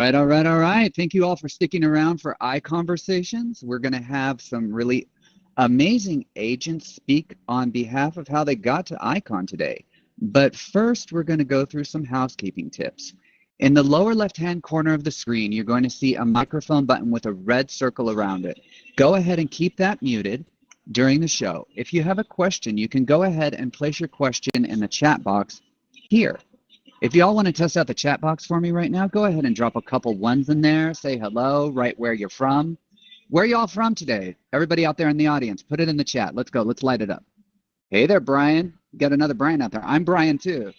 Right, all right, all right. Thank you all for sticking around for iConversations. We're going to have some really amazing agents speak on behalf of how they got to Icon today. But first, we're going to go through some housekeeping tips. In the lower left-hand corner of the screen, you're going to see a microphone button with a red circle around it. Go ahead and keep that muted during the show. If you have a question, you can go ahead and place your question in the chat box here. If y'all want to test out the chat box for me right now, go ahead and drop a couple ones in there. Say hello, write where you're from. Where y'all from today? Everybody out there in the audience, put it in the chat. Let's go. Let's light it up. Hey there, Brian. Got another Brian out there. I'm Brian, too.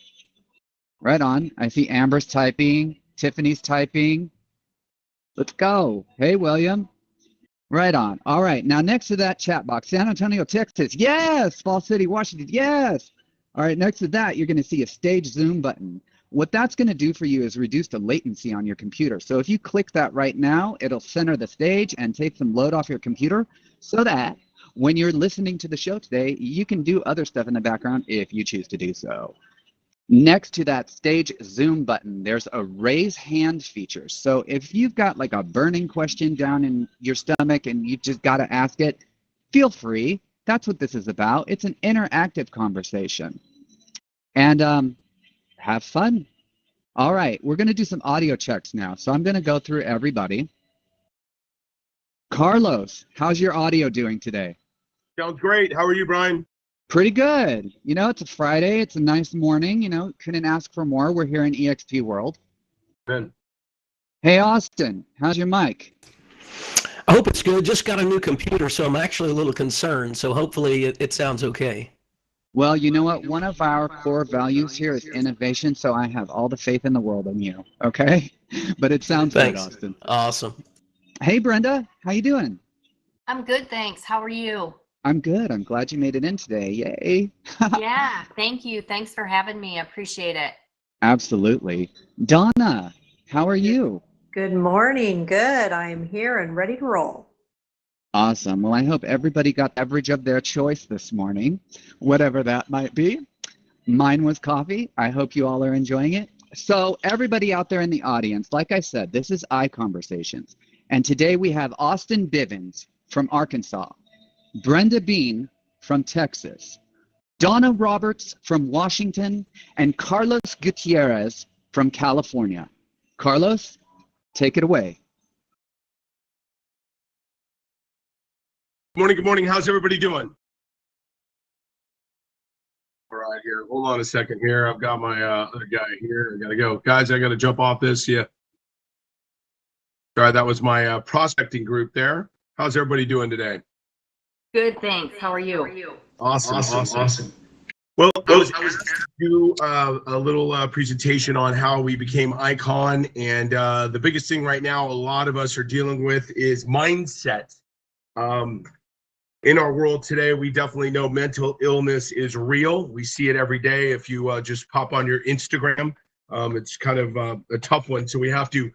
Right on. I see Amber's typing. Tiffany's typing. Let's go. Hey, William. Right on. All right. Now, next to that chat box, San Antonio, Texas. Yes. Fall City, Washington. Yes. All right. Next to that, you're going to see a stage zoom button. What that's going to do for you is reduce the latency on your computer. So if you click that right now, it'll center the stage and take some load off your computer so that when you're listening to the show today, you can do other stuff in the background if you choose to do so. Next to that stage zoom button, there's a raise hand feature. So if you've got like a burning question down in your stomach and you just got to ask it, feel free. That's what this is about. It's an interactive conversation. And have fun. All right, we're going to do some audio checks now. So I'm going to go through everybody. Carlos, how's your audio doing today? Sounds great. How are you, Brian? Pretty good. You know, it's a Friday. It's a nice morning. You know, couldn't ask for more. We're here in EXP World. Good. Hey, Austin, how's your mic? I hope it's good. Just got a new computer, so I'm actually a little concerned. So hopefully it sounds okay. Well, you know what? One of our core values here is innovation, so I have all the faith in the world in you, okay? But it sounds good, Austin. Awesome. Hey, Brenda, how you doing? I'm good, thanks. How are you? I'm good. I'm glad you made it in today. Yay. Yeah, thank you. Thanks for having me. I appreciate it. Absolutely. Donna, how are you? Good morning. Good. I'm here and ready to roll. Awesome. Well, I hope everybody got the beverage of their choice this morning, whatever that might be. Mine was coffee. I hope you all are enjoying it. So everybody out there in the audience, like I said, this is iConversations. And today we have Austin Bivens from Arkansas, Brenda Bean from Texas, Donna Roberts from Washington, and Carlos Gutierrez from California. Carlos, take it away. Good morning. How's everybody doing? All right, here. Hold on a second here. I've got my other guy here. I got to go. Guys, I got to jump off this. Yeah. All right, that was my prospecting group there. How's everybody doing today? Good, thanks. How are you? Awesome. Well, I was going to do a little presentation on how we became Icon. And the biggest thing right now a lot of us are dealing with is mindset. In our world today, we definitely know mental illness is real. We see it every day. If you just pop on your Instagram, it's kind of a tough one. So we have to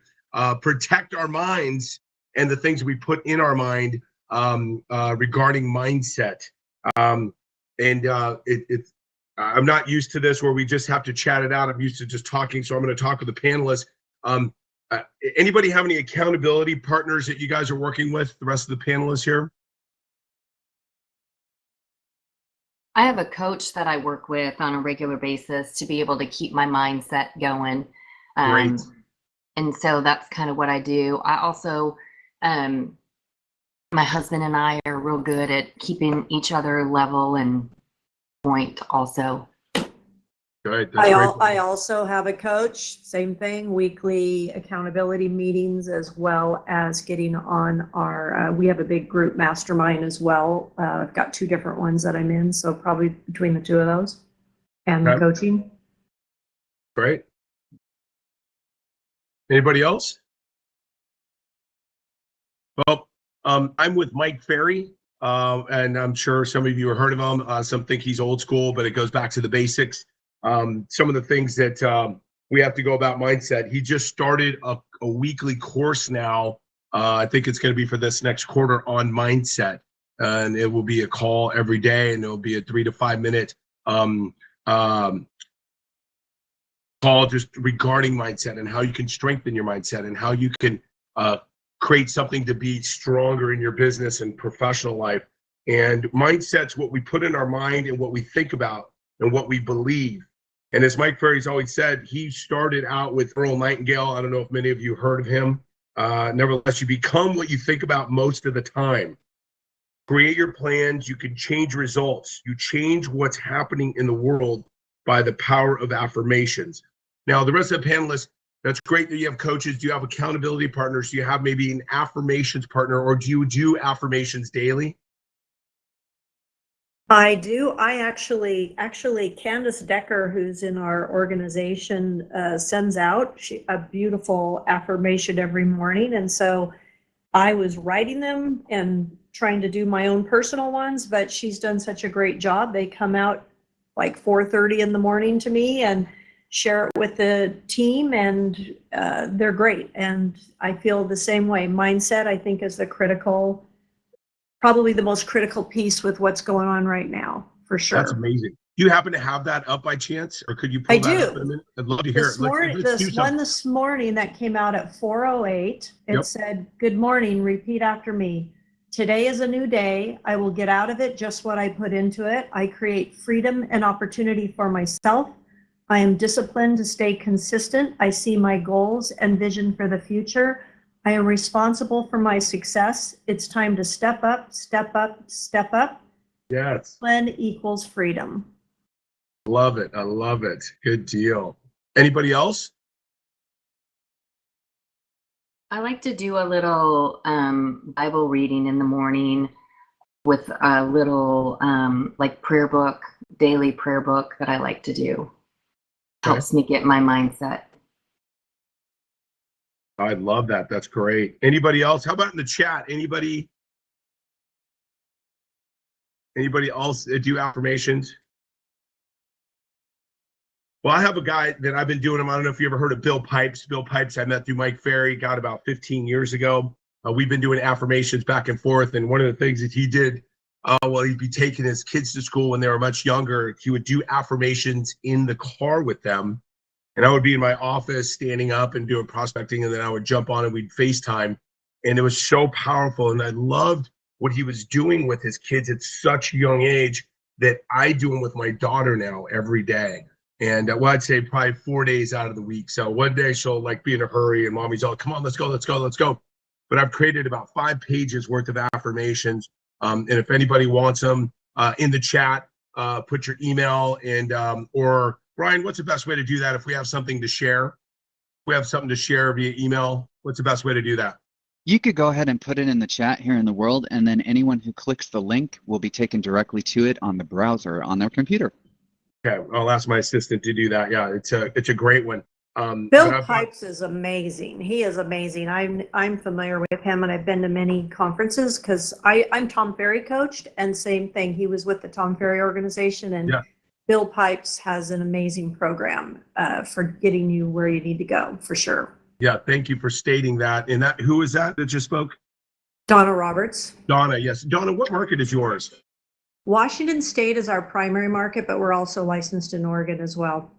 protect our minds and the things we put in our mind regarding mindset. I'm not used to this where we just have to chat it out. I'm used to just talking. So I'm going to talk with the panelists. Anybody have any accountability partners that you guys are working with, the rest of the panelists here? I have a coach that I work with on a regular basis to be able to keep my mindset going. Great. And so that's kind of what I do. I also, my husband and I are real good at keeping each other level and point also. Great. I also have a coach, same thing, weekly accountability meetings, as well as getting on our, we have a big group mastermind as well. I've got 2 different ones that I'm in, so probably between the 2 of those and the coaching. Great. Anybody else? Well, I'm with Mike Ferry, and I'm sure some of you have heard of him. Some think he's old school, but it goes back to the basics. Some of the things that we have to go about mindset. He just started a weekly course now. I think it's going to be for this next quarter on mindset, and it will be a call every day, and it'll be a 3 to 5 minute call just regarding mindset and how you can strengthen your mindset and how you can create something to be stronger in your business and professional life. And mindset's what we put in our mind and what we think about and what we believe. And as Mike Ferry's always said, he started out with Earl Nightingale. I don't know if many of you heard of him. Nevertheless, you become what you think about most of the time. Create your plans. You can change results. You change what's happening in the world by the power of affirmations. Now, the rest of the panelists, that's great that you have coaches. Do you have accountability partners? Do you have maybe an affirmations partner, or do you do affirmations daily? I do. I actually, Candace Decker, who's in our organization, sends out a beautiful affirmation every morning. And so I was writing them and trying to do my own personal ones, but she's done such a great job. They come out like 4:30 in the morning to me and share it with the team, and they're great. And I feel the same way. Mindset, I think, is probably the most critical piece with what's going on right now, for sure. That's amazing. Do you happen to have that up by chance, or could you pull that up in a minute? I'd love to hear it. This morning that came out at 4:08, it said, "Good morning, repeat after me. Today is a new day. I will get out of it just what I put into it. I create freedom and opportunity for myself. I am disciplined to stay consistent. I see my goals and vision for the future. I am responsible for my success. It's time to step up, step up, step up." Yes. Discipline equals freedom. Love it. I love it. Good deal. Anybody else? I like to do a little Bible reading in the morning with a little like prayer book, daily prayer book that I like to do. Helps me get my mindset. I love that. That's great. Anybody else? How about in the chat? Anybody else do affirmations? Well, I have a guy that I've been doing them. I don't know if you ever heard of Bill Pipes. Bill Pipes I met through Mike Ferry, got about 15 years ago. We've been doing affirmations back and forth. And one of the things that he did, while he'd be taking his kids to school when they were much younger, he would do affirmations in the car with them. And I would be in my office standing up and doing prospecting, and then I would jump on and we'd FaceTime. And it was so powerful. And I loved what he was doing with his kids at such a young age that I do them with my daughter now every day. And well, I'd say probably 4 days out of the week. So one day she'll like be in a hurry and mommy's all, "Come on, let's go, let's go, let's go." But I've created about 5 pages worth of affirmations. And if anybody wants them in the chat, put your email and or Brian, what's the best way to do that if we have something to share? If we have something to share via email, what's the best way to do that? You could go ahead and put it in the chat here in the world, and then anyone who clicks the link will be taken directly to it on the browser on their computer. Okay, I'll ask my assistant to do that. Yeah, it's a great one. Bill Pipes is amazing. He is amazing. I'm familiar with him, and I've been to many conferences because I'm Tom Ferry coached, and same thing. He was with the Tom Ferry organization, and Bill Pipes has an amazing program for getting you where you need to go, for sure. Yeah, thank you for stating that. And that, who is that just spoke? Donna Roberts. Donna, yes. Donna, what market is yours? Washington State is our primary market, but we're also licensed in Oregon as well.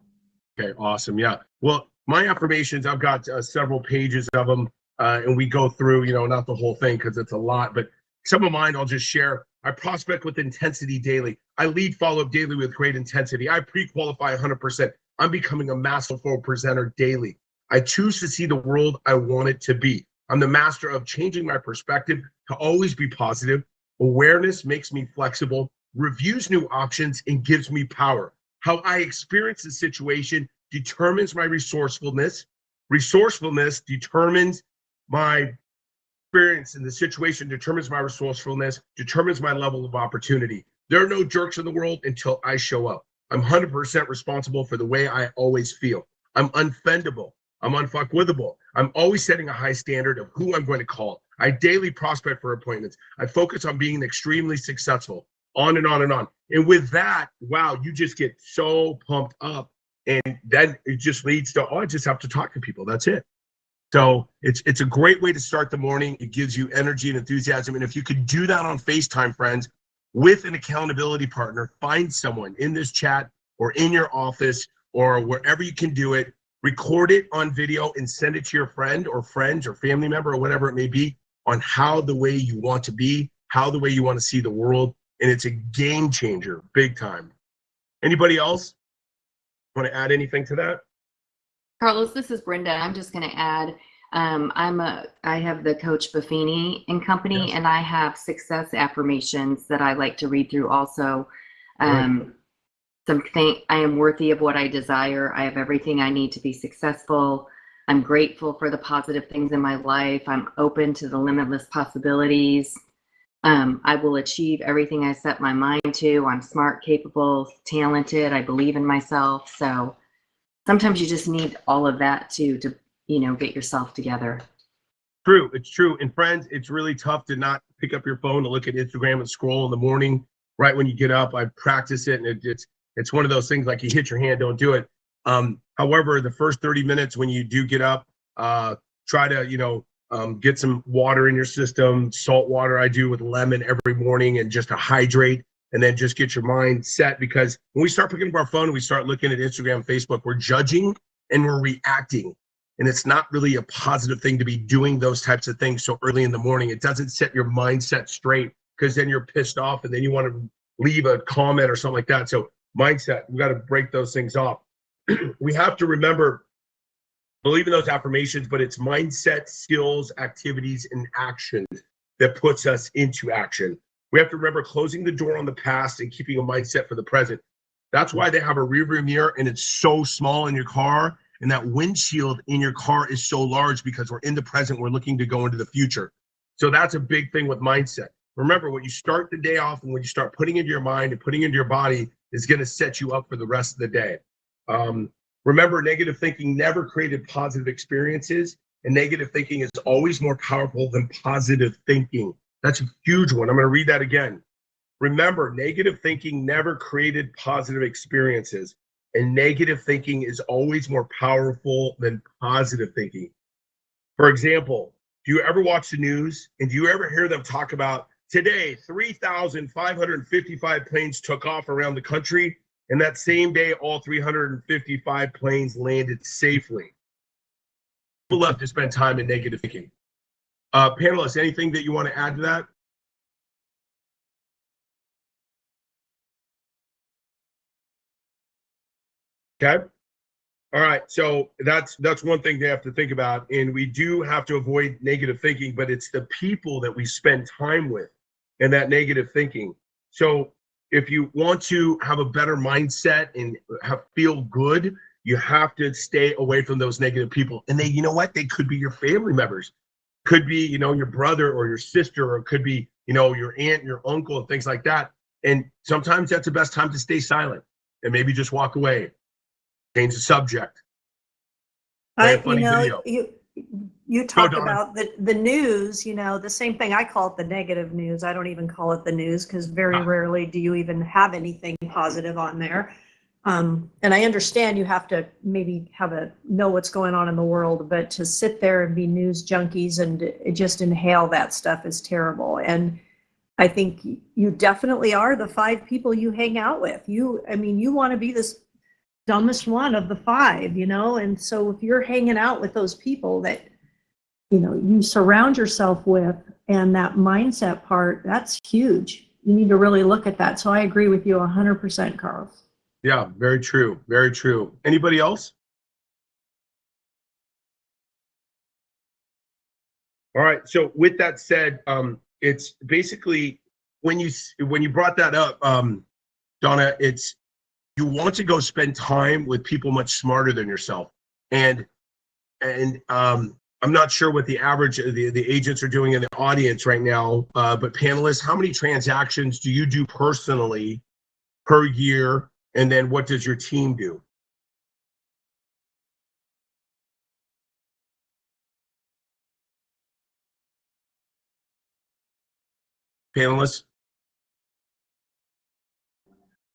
Okay, awesome. Yeah. Well, my affirmations, I've got several pages of them, and we go through, not the whole thing because it's a lot, but some of mine I'll just share. I prospect with intensity daily. I lead follow-up daily with great intensity. I pre-qualify 100%. I'm becoming a masterful presenter daily. I choose to see the world I want it to be. I'm the master of changing my perspective to always be positive. Awareness makes me flexible, reviews new options, and gives me power. How I experience the situation determines my resourcefulness. Resourcefulness determines my experience in the situation, determines my resourcefulness, determines my level of opportunity. There are no jerks in the world until I show up. I'm 100% responsible for the way I always feel. I'm unfendable. I'm unfuckwithable. I'm always setting a high standard of who I'm going to call. I daily prospect for appointments. I focus on being extremely successful, on and on and on. And with that, wow, you just get so pumped up. And then it just leads to, I just have to talk to people. That's it. So it's a great way to start the morning. It gives you energy and enthusiasm. And if you could do that on FaceTime, friends, with an accountability partner, find someone in this chat or in your office or wherever you can do it, record it on video and send it to your friend or friends or family member or whatever it may be on how the way you want to be, how the way you want to see the world. And it's a game changer, big time. Anybody else want to add anything to that? Carlos, this is Brenda. I'm just going to add, I have the Coach Buffini and Company, Yes. and I have success affirmations that I like to read through also. Right. I am worthy of what I desire. I have everything I need to be successful. I'm grateful for the positive things in my life. I'm open to the limitless possibilities. I will achieve everything I set my mind to. I'm smart, capable, talented. I believe in myself. So sometimes you just need all of that to get yourself together. True, it's true. And friends, it's really tough to not pick up your phone to look at Instagram and scroll in the morning right when you get up. I practice it, and it's one of those things like you hit your hand, don't do it. However, the first 30 minutes when you do get up, try to get some water in your system. Salt water I do with lemon every morning, and just to hydrate, and then just get your mind set, because when we start picking up our phone and we start looking at Instagram, Facebook, we're judging and we're reacting. And it's not really a positive thing to be doing those types of things so early in the morning. It doesn't set your mindset straight, because then you're pissed off and then you want to leave a comment or something like that. So mindset, we got to break those things off. We have to remember, believe in those affirmations, but it's mindset, skills, activities, and actions that puts us into action. We have to remember closing the door on the past and keeping a mindset for the present. That's why they have a rear view mirror, and it's so small in your car. And that windshield in your car is so large, because we're in the present, we're looking to go into the future. So that's a big thing with mindset. Remember, when you start the day off and when you start putting into your mind and putting into your body is going to set you up for the rest of the day. Remember, negative thinking never created positive experiences, and negative thinking is always more powerful than positive thinking. That's a huge one. I'm going to read that again. Remember, negative thinking never created positive experiences, and negative thinking is always more powerful than positive thinking. For example, do you ever watch the news and do you ever hear them talk about today, 3,555 planes took off around the country, and that same day, all 355 planes landed safely? People love to spend time in negative thinking. Panelists, anything that you want to add to that? Okay. All right. So that's one thing they have to think about. And we do have to avoid negative thinking, but it's the people that we spend time with and that negative thinking. So if you want to have a better mindset and feel good, you have to stay away from those negative people. And they, you know what? They could be your family members, could be, your brother or your sister, or it could be, your aunt, your uncle, and things like that. And sometimes that's the best time to stay silent and maybe just walk away. Change the subject. You talk about the news, the same thing. I call it the negative news. I don't even call it the news, because very rarely do you even have anything positive on there. And I understand you have to maybe know what's going on in the world, but to sit there and be news junkies and just inhale that stuff is terrible. And I think you definitely are the 5 people you hang out with. You want to be this dumbest one of the 5, and so if you're hanging out with those people that you surround yourself with, and that mindset part, that's huge. You need to really look at that. So I agree with you 100%, Carlos. Yeah, very true. Very true. Anybody else? All right. So with that said, it's basically when you brought that up, Donna, it's, you want to go spend time with people much smarter than yourself. And I'm not sure what the average the agents are doing in the audience right now, but panelists, how many transactions do you do personally per year? And then what does your team do? Panelists?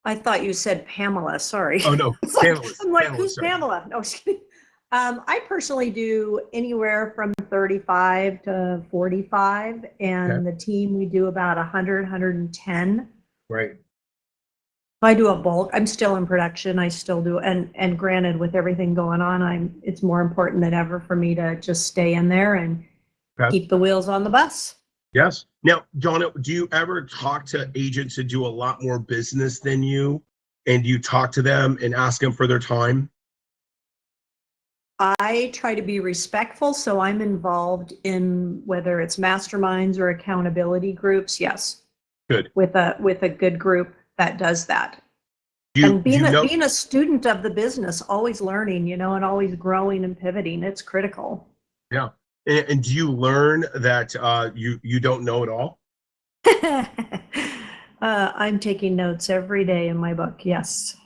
I thought you said Pamela, sorry. Oh, no, panelists. I'm like, panelists, who's sorry. Pamela? No, I personally do anywhere from 35 to 45, and the team, we do about 100, 110. Right. I do a bulk. I'm still in production. I still do, and granted, with everything going on, it's more important than ever for me to just stay in there and keep the wheels on the bus. Yes. Now, Donna, do you ever talk to agents that do a lot more business than you, and you talk to them and ask them for their time? I try to be respectful, so I'm involved in whether it's masterminds or accountability groups. Yes. Good. With a good group that does that. And being a student of the business, always learning, and always growing and pivoting, it's critical. Yeah. And do you learn that you don't know it all? I'm taking notes every day in my book. Yes. Is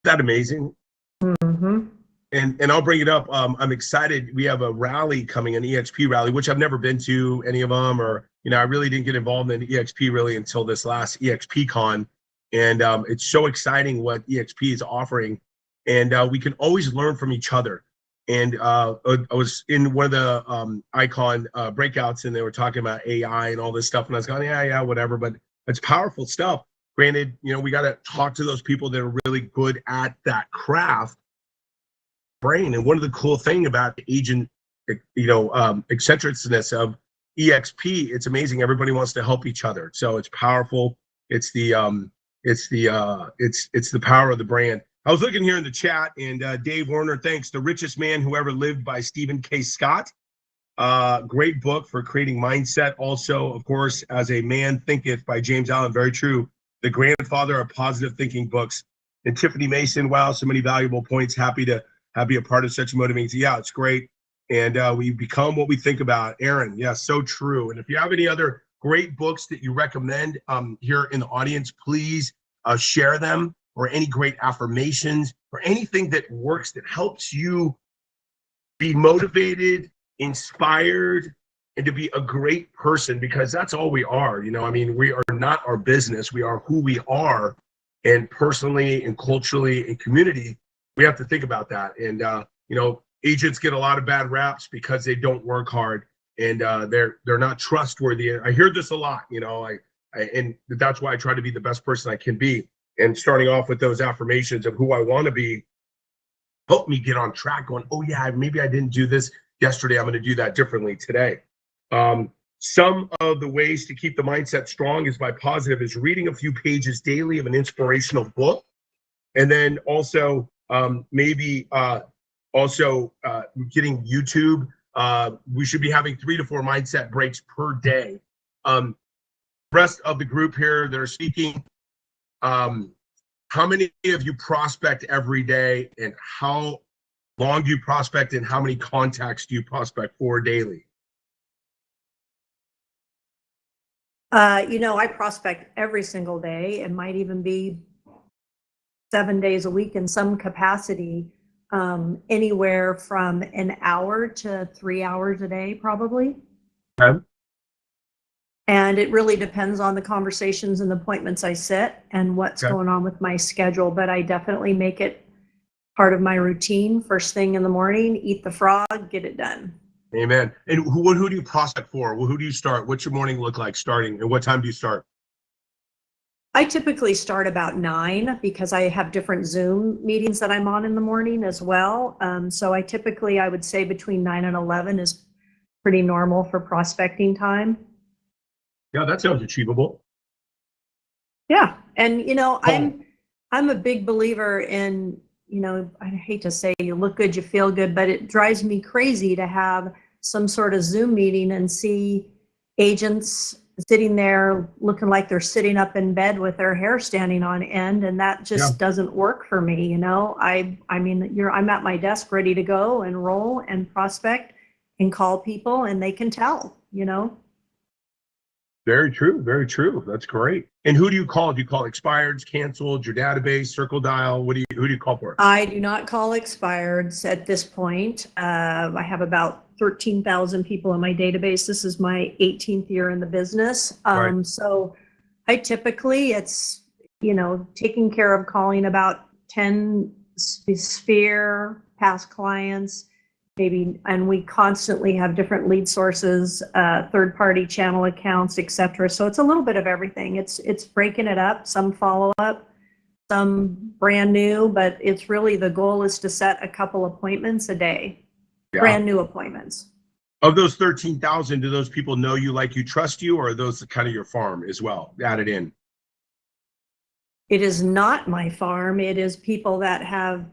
that amazing? Mm-hmm. And I'll bring it up. I'm excited. We have a rally coming, an EXP rally, which I've never been to any of them, or I really didn't get involved in EXP really until this last EXP con, and it's so exciting what EXP is offering, and we can always learn from each other. And I was in one of the Icon breakouts, and they were talking about AI and all this stuff, and I was going, yeah, whatever, but it's powerful stuff. Granted, we got to talk to those people that are really good at that craft. Brain. And one of the cool thing about the agent, eccentricness of EXP, it's amazing. Everybody wants to help each other, so it's powerful. It's the power of the brand. I was looking here in the chat, and Dave Warner, thanks. The Richest Man Who Ever Lived by Stephen K. Scott. Great book for creating mindset. Also, of course, As a Man Thinketh by James Allen. Very true. The grandfather of positive thinking books. And Tiffany Mason. Wow, so many valuable points. Happy to be a part of such motivating. Yeah, it's great. And we become what we think about. Aaron, yeah, so true. And if you have any other great books that you recommend here in the audience, please share them, or any great affirmations or anything that works that helps you be motivated, inspired, and to be a great person, because that's all we are. We are not our business. We are who we are. And personally and culturally and community, we have to think about that. And agents get a lot of bad raps because they don't work hard, and they're not trustworthy. I hear this a lot, and that's why I try to be the best person I can be. And starting off with those affirmations of who I want to be helped me get on track, going, oh yeah, maybe I didn't do this yesterday. I'm going to do that differently today. Some of the ways to keep the mindset strong is reading a few pages daily of an inspirational book. And then also getting YouTube. We should be having 3 to 4 mindset breaks per day. Rest of the group here that are speaking, how many of you prospect every day, and how long do you prospect, and how many contacts do you prospect for daily? I prospect every single day. It might even be 7 days a week in some capacity, anywhere from an hour to 3 hours a day, probably. Okay. And it really depends on the conversations and the appointments I set and what's going on with my schedule. But I definitely make it part of my routine. First thing in the morning, eat the frog, get it done. Amen. And who do you prospect for? Who do you start? What's your morning look like starting? And what time do you start? I typically start about 9 because I have different Zoom meetings that I'm on in the morning as well. So I would say between 9 and 11 is pretty normal for prospecting time. Yeah, that sounds achievable. Yeah. And, I'm a big believer in, I hate to say you look good, you feel good, but it drives me crazy to have some sort of Zoom meeting and see agents sitting there looking like they're sitting up in bed with their hair standing on end, and that just doesn't work for me. I'm at my desk ready to go and roll and prospect and call people, and they can tell. Very true. Very true. That's great. And who do you call? Do you call expireds, canceled, your database, circle dial? Who do you call for? I do not call expireds at this point. I have about 13,000 people in my database. This is my 18th year in the business. Right. So I typically, it's, taking care of calling about 10 sphere past clients, maybe, and we constantly have different lead sources, third-party channel accounts, etc. So it's a little bit of everything. It's breaking it up, some follow-up, some brand new, but it's really, the goal is to set a couple appointments a day, Yeah. brand new appointments. Of those 13,000, do those people know you, like you, trust you, or are those kind of your farm as well added in? It is not my farm. It is people that have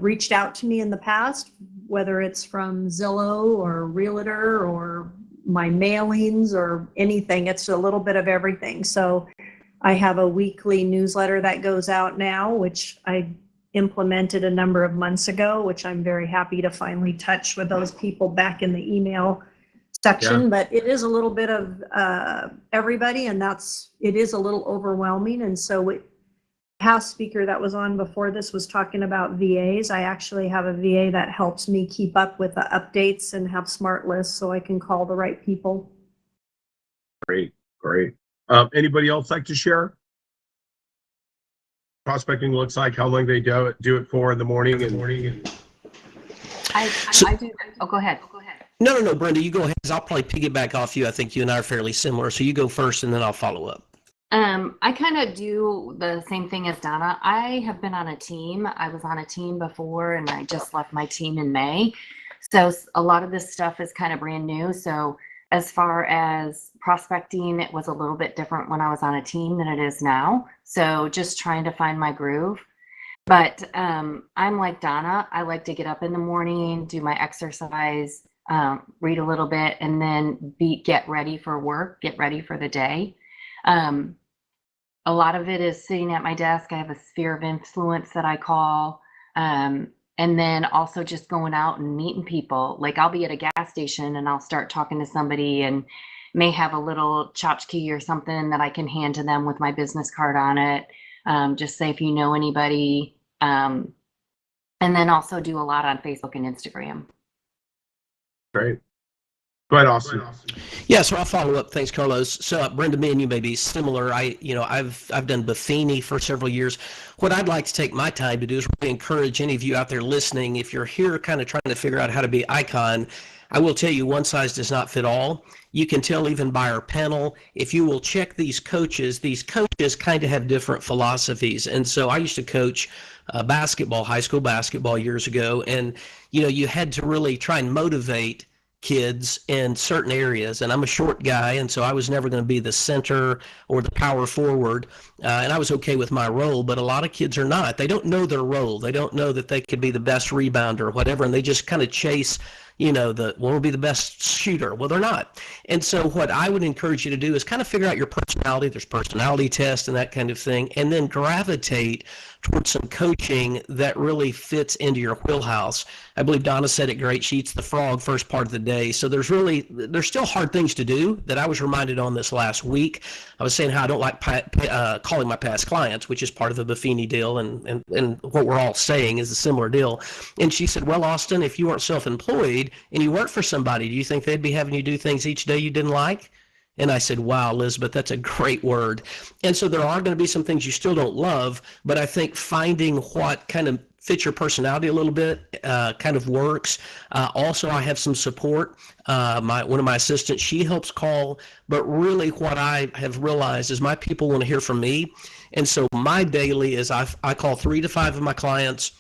reached out to me in the past, whether it's from Zillow or Realtor or my mailings or anything. It's a little bit of everything. So I have a weekly newsletter that goes out now, which I implemented a number of months ago, which I'm very happy to finally touch with those people back in the email section. Yeah. But it is a little bit of everybody, and it is a little overwhelming. And so past speaker that was on before this was talking about VAs. I actually have a VA that helps me keep up with the updates and have smart lists so I can call the right people. Great, great. Anybody else like to share? Prospecting looks like, how long they do it for in the morning and I do. Oh, go ahead. No, Brenda, you go ahead. I'll probably piggyback off you. I think you and I are fairly similar. So you go first and then I'll follow up. I kind of do the same thing as Donna. I have been on a team. I was on a team before and I just left my team in May. So a lot of this stuff is kind of brand new. So as far as prospecting, it was a little bit different when I was on a team than it is now. So just trying to find my groove. But I'm like Donna. I like to get up in the morning, do my exercise, read a little bit, and then get ready for work, get ready for the day. A lot of it is sitting at my desk. I have a sphere of influence that I call, and then also just going out and meeting people. Like I'll be at a gas station and I'll start talking to somebody and may have a little tchotchke or something that I can hand to them with my business card on it. Just say if you know anybody, and then also do a lot on Facebook and Instagram. great. Go ahead, Austin. Yeah, so I'll follow up. Thanks, Carlos. So Brenda, me and you may be similar. I've done Buffini for several years. What I'd like to take my time to do is really encourage any of you out there listening. If you're here kind of trying to figure out how to be icon, I will tell you one size does not fit all. You can tell even by our panel, if you will check these coaches kind of have different philosophies. And so I used to coach basketball, high school basketball years ago. And, you had to really try and motivate kids in certain areas, and I'm a short guy, and so I was never going to be the center or the power forward, and I was okay with my role, but a lot of kids are not. They don't know their role. They don't know that they could be the best rebounder or whatever, and they just kind of chase will be the best shooter. Well, they're not. And so what I would encourage you to do is kind of figure out your personality. There's personality tests and that kind of thing, and then gravitate towards some coaching that really fits into your wheelhouse. I believe Donna said it great. She eats the frog first part of the day. So there's still hard things to do that I was reminded on this last week. I was saying how I don't like calling my past clients, which is part of the Buffini deal, and what we're all saying is a similar deal. And she said, well, Austin, if you weren't self-employed and you worked for somebody, do you think they'd be having you do things each day you didn't like? And I said, wow, Elizabeth, that's a great word. And so there are going to be some things you still don't love, but I think finding what kind of fits your personality a little bit kind of works. Also, I have some support. One of my assistants, she helps call, but really what I have realized is my people want to hear from me. And so my daily is I call 3 to 5 of my clients.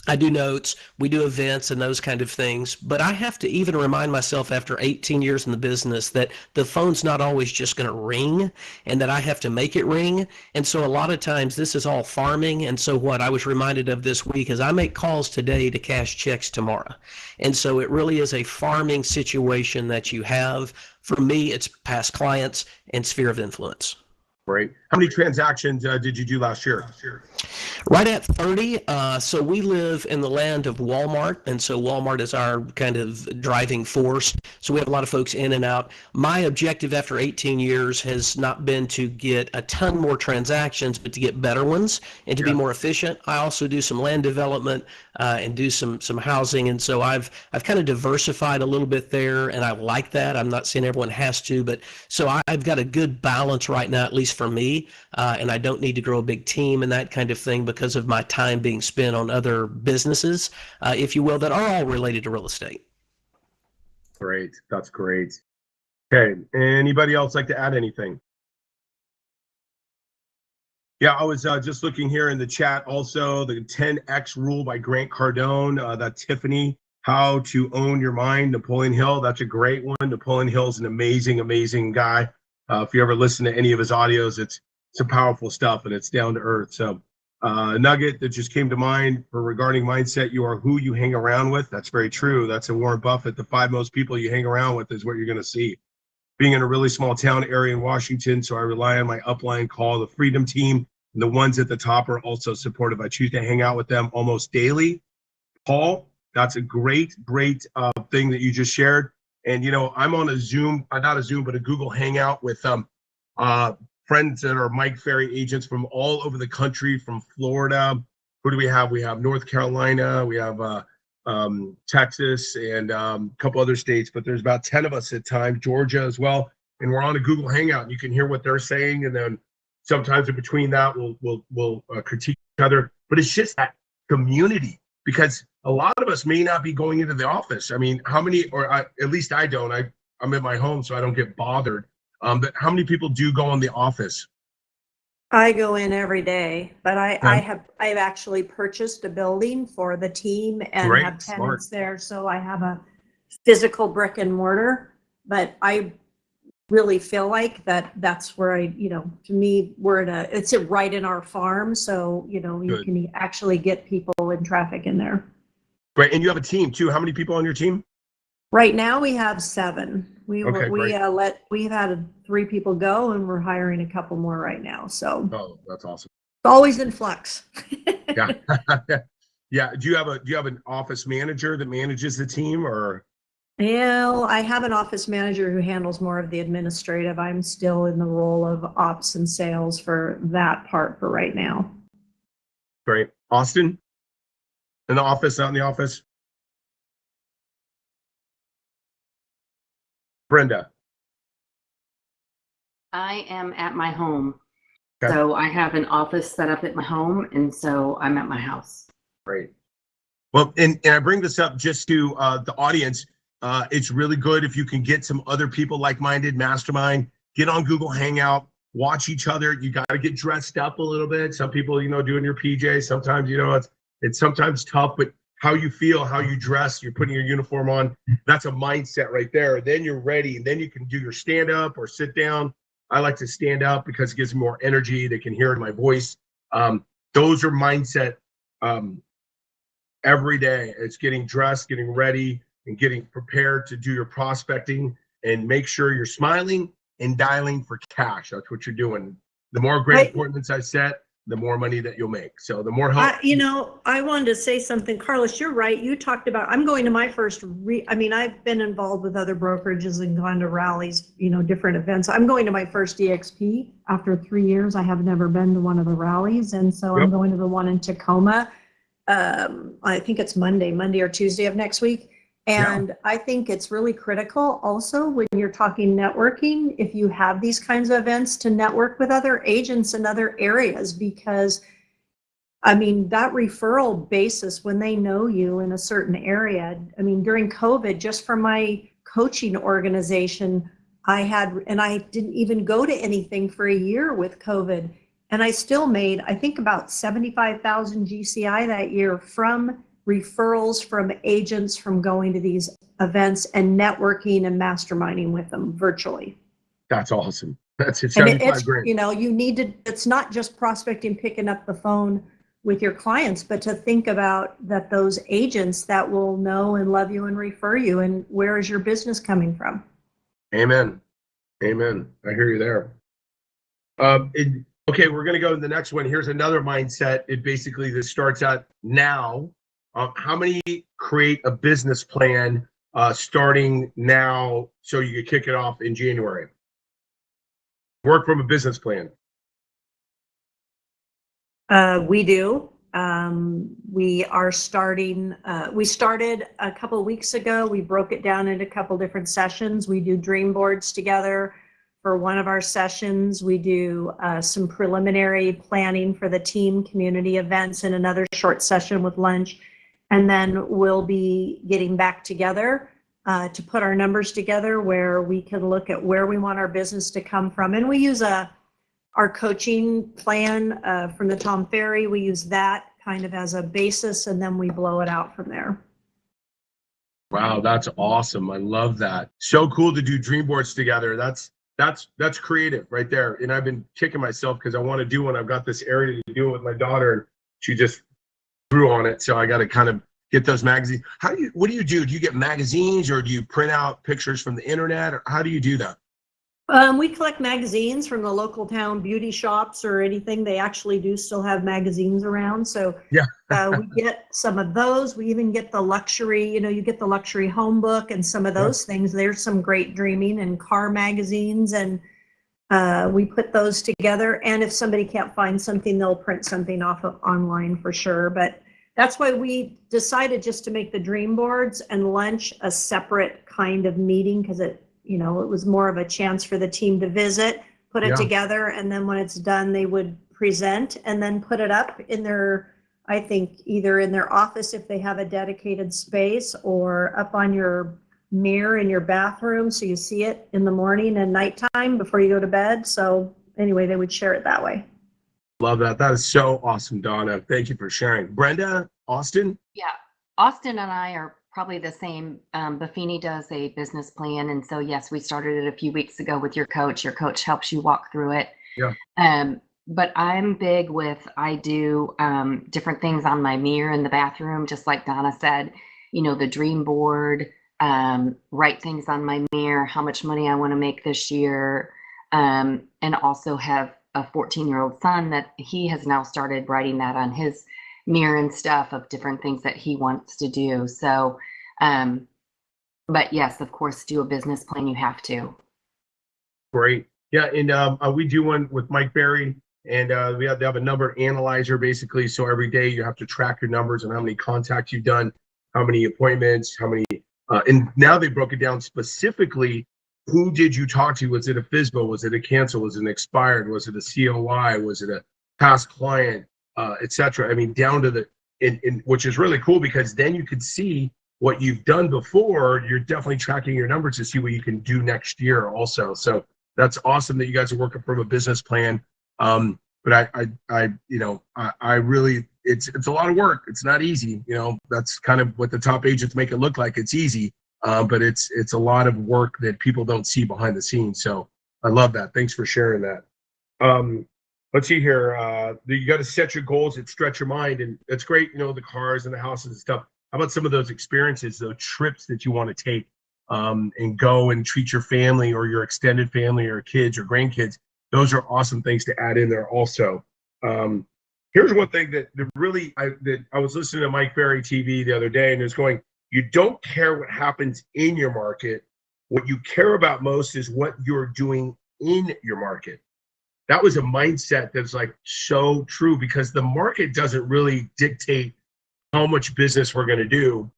I do notes, we do events and those kind of things, but I have to even remind myself after 18 years in the business that the phone's not always just going to ring and that I have to make it ring. And so a lot of times this is all farming. And so what I was reminded of this week is I make calls today to cash checks tomorrow. And so it really is a farming situation that you have. For me, it's past clients and sphere of influence. Great. How many transactions did you do last year? Right at 30. So we live in the land of Walmart, and so Walmart is our kind of driving force. So we have a lot of folks in and out. My objective after 18 years has not been to get a ton more transactions, but to get better ones and to be more efficient. I also do some land development and do some housing, and so I've kind of diversified a little bit there, and I like that. I'm not saying everyone has to, but so I've got a good balance right now, at least for me, and I don't need to grow a big team and that kind of thing because of my time being spent on other businesses, if you will, that are all related to real estate. Great. That's great. Okay. Anybody else like to add anything? Yeah, I was just looking here in the chat also, the 10X rule by Grant Cardone, that Tiffany, how to own your mind, Napoleon Hill. That's a great one. Napoleon Hill's an amazing, amazing guy. If you ever listen to any of his audios, it's some powerful stuff and it's down to earth. So nugget that just came to mind for regarding mindset, you are who you hang around with. That's very true. That's a Warren Buffett. The 5 most people you hang around with is what you're going to see. Being in a really small town area in Washington, so I rely on my upline call, the Freedom Team, and the ones at the top are also supportive. I choose to hang out with them almost daily. Paul, that's a great thing that you just shared. And, you know, I'm on a Zoom, not a Zoom, but a Google Hangout with friends that are Mike Ferry agents from all over the country, from Florida. Who do we have? We have North Carolina, we have Texas, and a couple other states, but there's about 10 of us at times, Georgia as well. And we're on a Google Hangout, and you can hear what they're saying. And then sometimes in between that, we'll critique each other. But it's just that community, because a lot of us may not be going into the office. I mean, how many, at least I don't. I'm at my home, so I don't get bothered. But how many people do go in the office? I go in every day, but Okay. I've actually purchased a building for the team and Great, have smart. tenants there, so I have a physical brick and mortar. But I really feel like that's where to me, it's right in our farm, so you Good. can actually get people and traffic in there. Great, and you have a team too. How many people on your team? Right now we have 7. Okay, great. We've had 3 people go, and we're hiring a couple more right now. So Oh, that's awesome. it's always in flux. Yeah. Yeah. Do you have an office manager that manages the team, or? Yeah, I have an office manager who handles more of the administrative. I'm still in the role of ops and sales for that part for right now. Great. Austin? In the office, not in the office? Brenda? I am at my home. Okay. So I have an office set up at my home, and so I'm at my house. Great. Well, and I bring this up just to the audience. It's really good if you can get some other people like-minded, mastermind, get on Google Hangout, watch each other. You got to get dressed up a little bit. Some people, doing your PJs. Sometimes, it's sometimes tough, but how you feel, how you dress, you're putting your uniform on, that's a mindset right there. Then you're ready, and then you can do your stand up or sit down. I like to stand up because it gives me more energy. They can hear it in my voice. Those are mindset every day. It's getting dressed, getting ready, and getting prepared to do your prospecting, and make sure you're smiling and dialing for cash. That's what you're doing. The more great appointments I set, the more money that you'll make. So the more help. I wanted to say something, Carlos. You're right. You talked about. I'm going to my first. I've been involved with other brokerages and gone to rallies, different events. I'm going to my first EXP after 3 years. I have never been to one of the rallies, and so I'm going to the one in Tacoma. I think it's Monday or Tuesday of next week. And I think it's really critical also when you're talking networking, if you have these kinds of events, to network with other agents in other areas, because that referral basis, when they know you in a certain area, during COVID, just for my coaching organization, I didn't even go to anything for a year with COVID. And I still made, I think, about 75,000 GCI that year from referrals from agents from going to these events and networking and masterminding with them virtually. That's awesome. That's it. 75 grand. It's not just prospecting, picking up the phone with your clients, but to think about that those agents that will know and love you and refer you, and where is your business coming from? Amen. Amen. I hear you there. Okay, we're going to go to the next one. Here's another mindset. This starts out now. How many create a business plan starting now so you can kick it off in January? Work from a business plan. We do. We are starting. We started a couple of weeks ago. We broke it down into a couple different sessions. We do dream boards together. For one of our sessions, we do some preliminary planning for the team community events in another short session with lunch. And then we'll be getting back together to put our numbers together where we can look at where we want our business to come from. And we use our coaching plan from the Tom Ferry. We use that kind of as a basis, and then we blow it out from there. Wow, that's awesome. I love that. So cool to do dream boards together. That's creative right there. And I've been kicking myself because I want to do one. I've got this area to do it with my daughter, and she just grew on it. So I got to kind of get those magazines. What do you do? Do you get magazines, or do you print out pictures from the internet, or how do you do that? We collect magazines from the local town beauty shops or anything. They actually do still have magazines around. So yeah, we get some of those. We even get the luxury, you get the luxury home book and some of those things. There's some great dreaming and car magazines, and we put those together. And if somebody can't find something, they'll print something off of online for sure. But that's why we decided just to make the dream boards and lunch a separate kind of meeting, because it was more of a chance for the team to visit, put it together, and then when it's done, they would present and then put it up in their, I think, either in their office if they have a dedicated space, or up on your mirror in your bathroom so you see it in the morning and nighttime before you go to bed. So anyway, they would share it that way. Love that. That is so awesome, Donna. Thank you for sharing. Brenda, Austin? Yeah, Austin and I are probably the same. Buffini does a business plan. And so, yes, we started it a few weeks ago with your coach. Your coach helps you walk through it. Yeah. But I'm big with, I do different things on my mirror in the bathroom, just like Donna said, the dream board, write things on my mirror, how much money I want to make this year. And also have a 14-year-old son that he has now started writing that on his mirror and stuff of different things that he wants to do. So, but yes, of course, do a business plan. You have to. Great. Yeah. And we do one with Mike Berry, and we have to have a number analyzer basically. So every day you have to track your numbers and how many contacts you've done, how many appointments, how many, and now they broke it down specifically. Who did you talk to? Was it a FSBO? Was it a cancel? Was it an expired? Was it a COI? Was it a past client, et cetera? I mean, down to the, which is really cool, because then you can see what you've done before. You're definitely tracking your numbers to see what you can do next year also. So that's awesome that you guys are working from a business plan. But I really, it's a lot of work. It's not easy. That's kind of what the top agents make it look like. It's easy. But it's a lot of work that people don't see behind the scenes. So I love that. Thanks for sharing that. Let's see here. You got to set your goals and stretch your mind, and that's great. The cars and the houses and stuff. How about some of those experiences, those trips that you want to take, and go and treat your family or your extended family or kids or grandkids? Those are awesome things to add in there also. Here's one thing that really I was listening to Mike Berry TV the other day, and it was going, you don't care what happens in your market. What you care about most is what you're doing in your market. That was a mindset that's like so true, because the market doesn't really dictate how much business we're going to do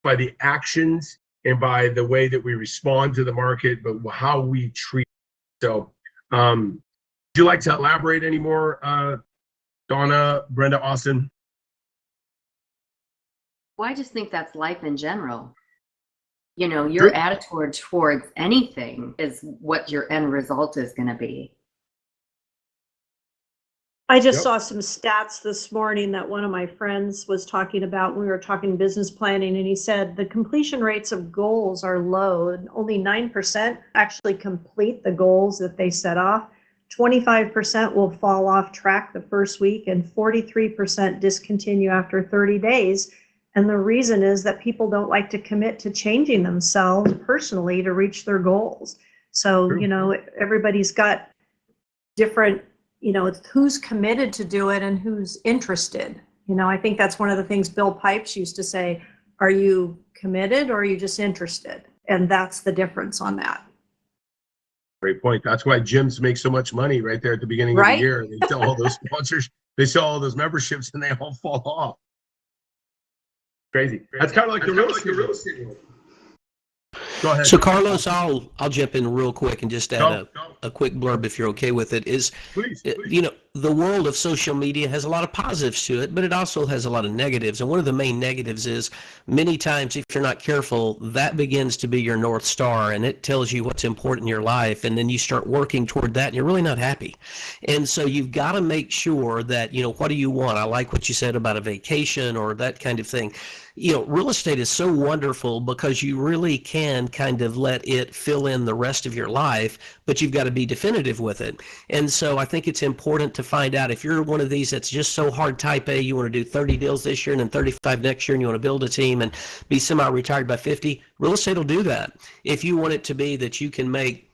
by the actions and by the way that we respond to the market, but how we treat. So, would you like to elaborate any more, Donna, Brenda, Austin? Well, I just think that's life in general. Your attitude towards anything is what your end result is going to be. I just saw some stats this morning that one of my friends was talking about. We were talking business planning, and he said the completion rates of goals are low, and only 9% actually complete the goals that they set off. 25% will fall off track the first week, and 43% discontinue after 30 days. And the reason is that people don't like to commit to changing themselves personally to reach their goals. So, everybody's got different, it's who's committed to do it and who's interested. I think that's one of the things Bill Pipes used to say, are you committed or are you just interested? And that's the difference on that. Great point. That's why gyms make so much money right there at the beginning of the year. They sell all those sponsors, they sell all those memberships, and they all fall off. Crazy. That's kind of like the real estate world. Go ahead. So Carlos, I'll jump in real quick and just add a quick blurb if you're okay with it. Please. the world of social media has a lot of positives to it, but it also has a lot of negatives. And one of the main negatives is many times, if you're not careful, that begins to be your North Star, and it tells you what's important in your life. And then you start working toward that, and you're really not happy. And so you've got to make sure that, what do you want? I like what you said about a vacation or that kind of thing. Real estate is so wonderful because you really can kind of let it fill in the rest of your life, but you've got to be definitive with it. And so I think it's important to find out if you're one of these that's just so hard type A, you want to do 30 deals this year and then 35 next year, and you want to build a team and be semi-retired by 50, real estate will do that. If you want it to be that you can make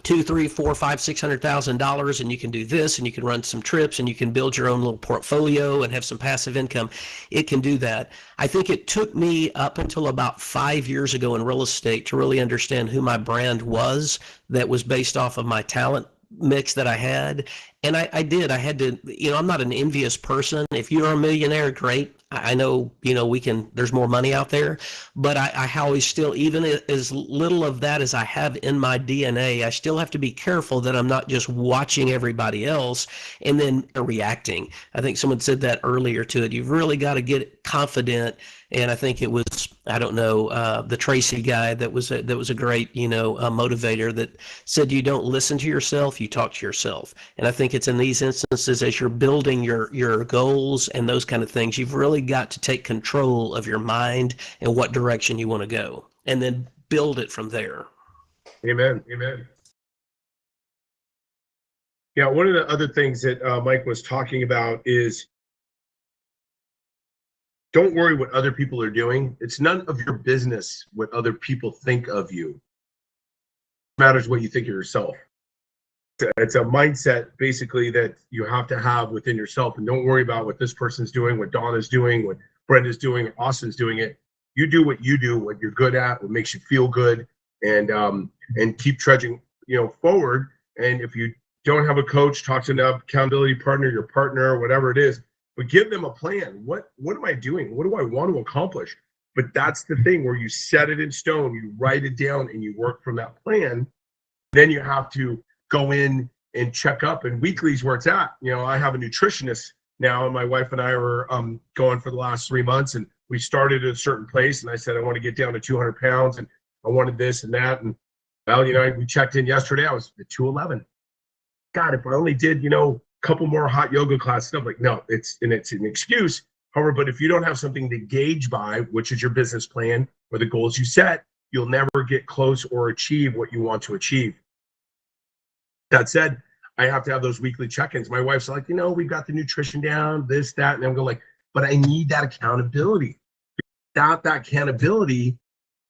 $200,000, $300,000, $500,000, $600,000, and you can do this, and you can run some trips, and you can build your own little portfolio and have some passive income, it can do that. I think it took me up until about 5 years ago in real estate to really understand who my brand was that was based off of my talent mix that I had. And I did. I had to, I'm not an envious person. If you're a millionaire, great. I know, there's more money out there, but I always still, even as little of that as I have in my DNA, I still have to be careful that I'm not just watching everybody else and then reacting. I think someone said that earlier to it. You've really got to get confident. And I think it was, the Tracy guy that was a great, motivator that said, you don't listen to yourself, you talk to yourself. And I think it's in these instances, as you're building your goals and those kind of things, you've really got to take control of your mind and what direction you want to go, and then build it from there. Amen. Amen. Yeah, one of the other things that Mike was talking about is don't worry what other people are doing. It's none of your business what other people think of you. It matters what you think of yourself. It's a mindset basically that you have to have within yourself, and don't worry about what this person's doing, what Donna's doing, what Brenda's doing, or Austin's doing. It. You do what you do, what you're good at, what makes you feel good, and keep trudging, forward. And if you don't have a coach, talk to an accountability partner, your partner, whatever it is, but give them a plan. What am I doing? What do I want to accomplish? But that's the thing where you set it in stone, you write it down, and you work from that plan. Then you have to go in and check up, and weekly's where it's at. I have a nutritionist now, and my wife and I were going for the last 3 months, and we started at a certain place, and I said, I want to get down to 200 pounds, and I wanted this and that. And well, we checked in yesterday, I was at 211. God, if I only did, a couple more hot yoga class stuff, like, no, it's an excuse. However, but if you don't have something to gauge by, which is your business plan or the goals you set, you'll never get close or achieve what you want to achieve. That said, I have to have those weekly check-ins. My wife's like, we've got the nutrition down, this, that, and I'm going like, but I need that accountability. Without that accountability,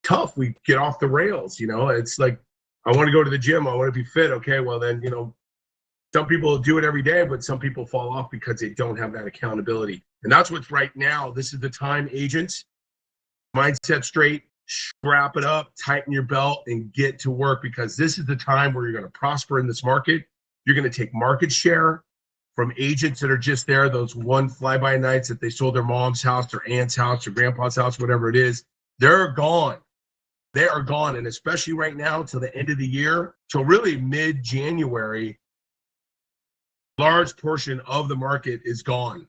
tough. We get off the rails. It's like, I want to go to the gym. I want to be fit. Okay, well then, some people do it every day, but some people fall off because they don't have that accountability. And that's what's right now. This is the time, agents. Mindset straight, strap it up, tighten your belt, and get to work, because this is the time where you're going to prosper in this market. You're going to take market share from agents that are just there, those one fly-by-nights that they sold their mom's house, their aunt's house, their grandpa's house, whatever it is. They're gone. They are gone. And especially right now till the end of the year, till really mid-January, large portion of the market is gone.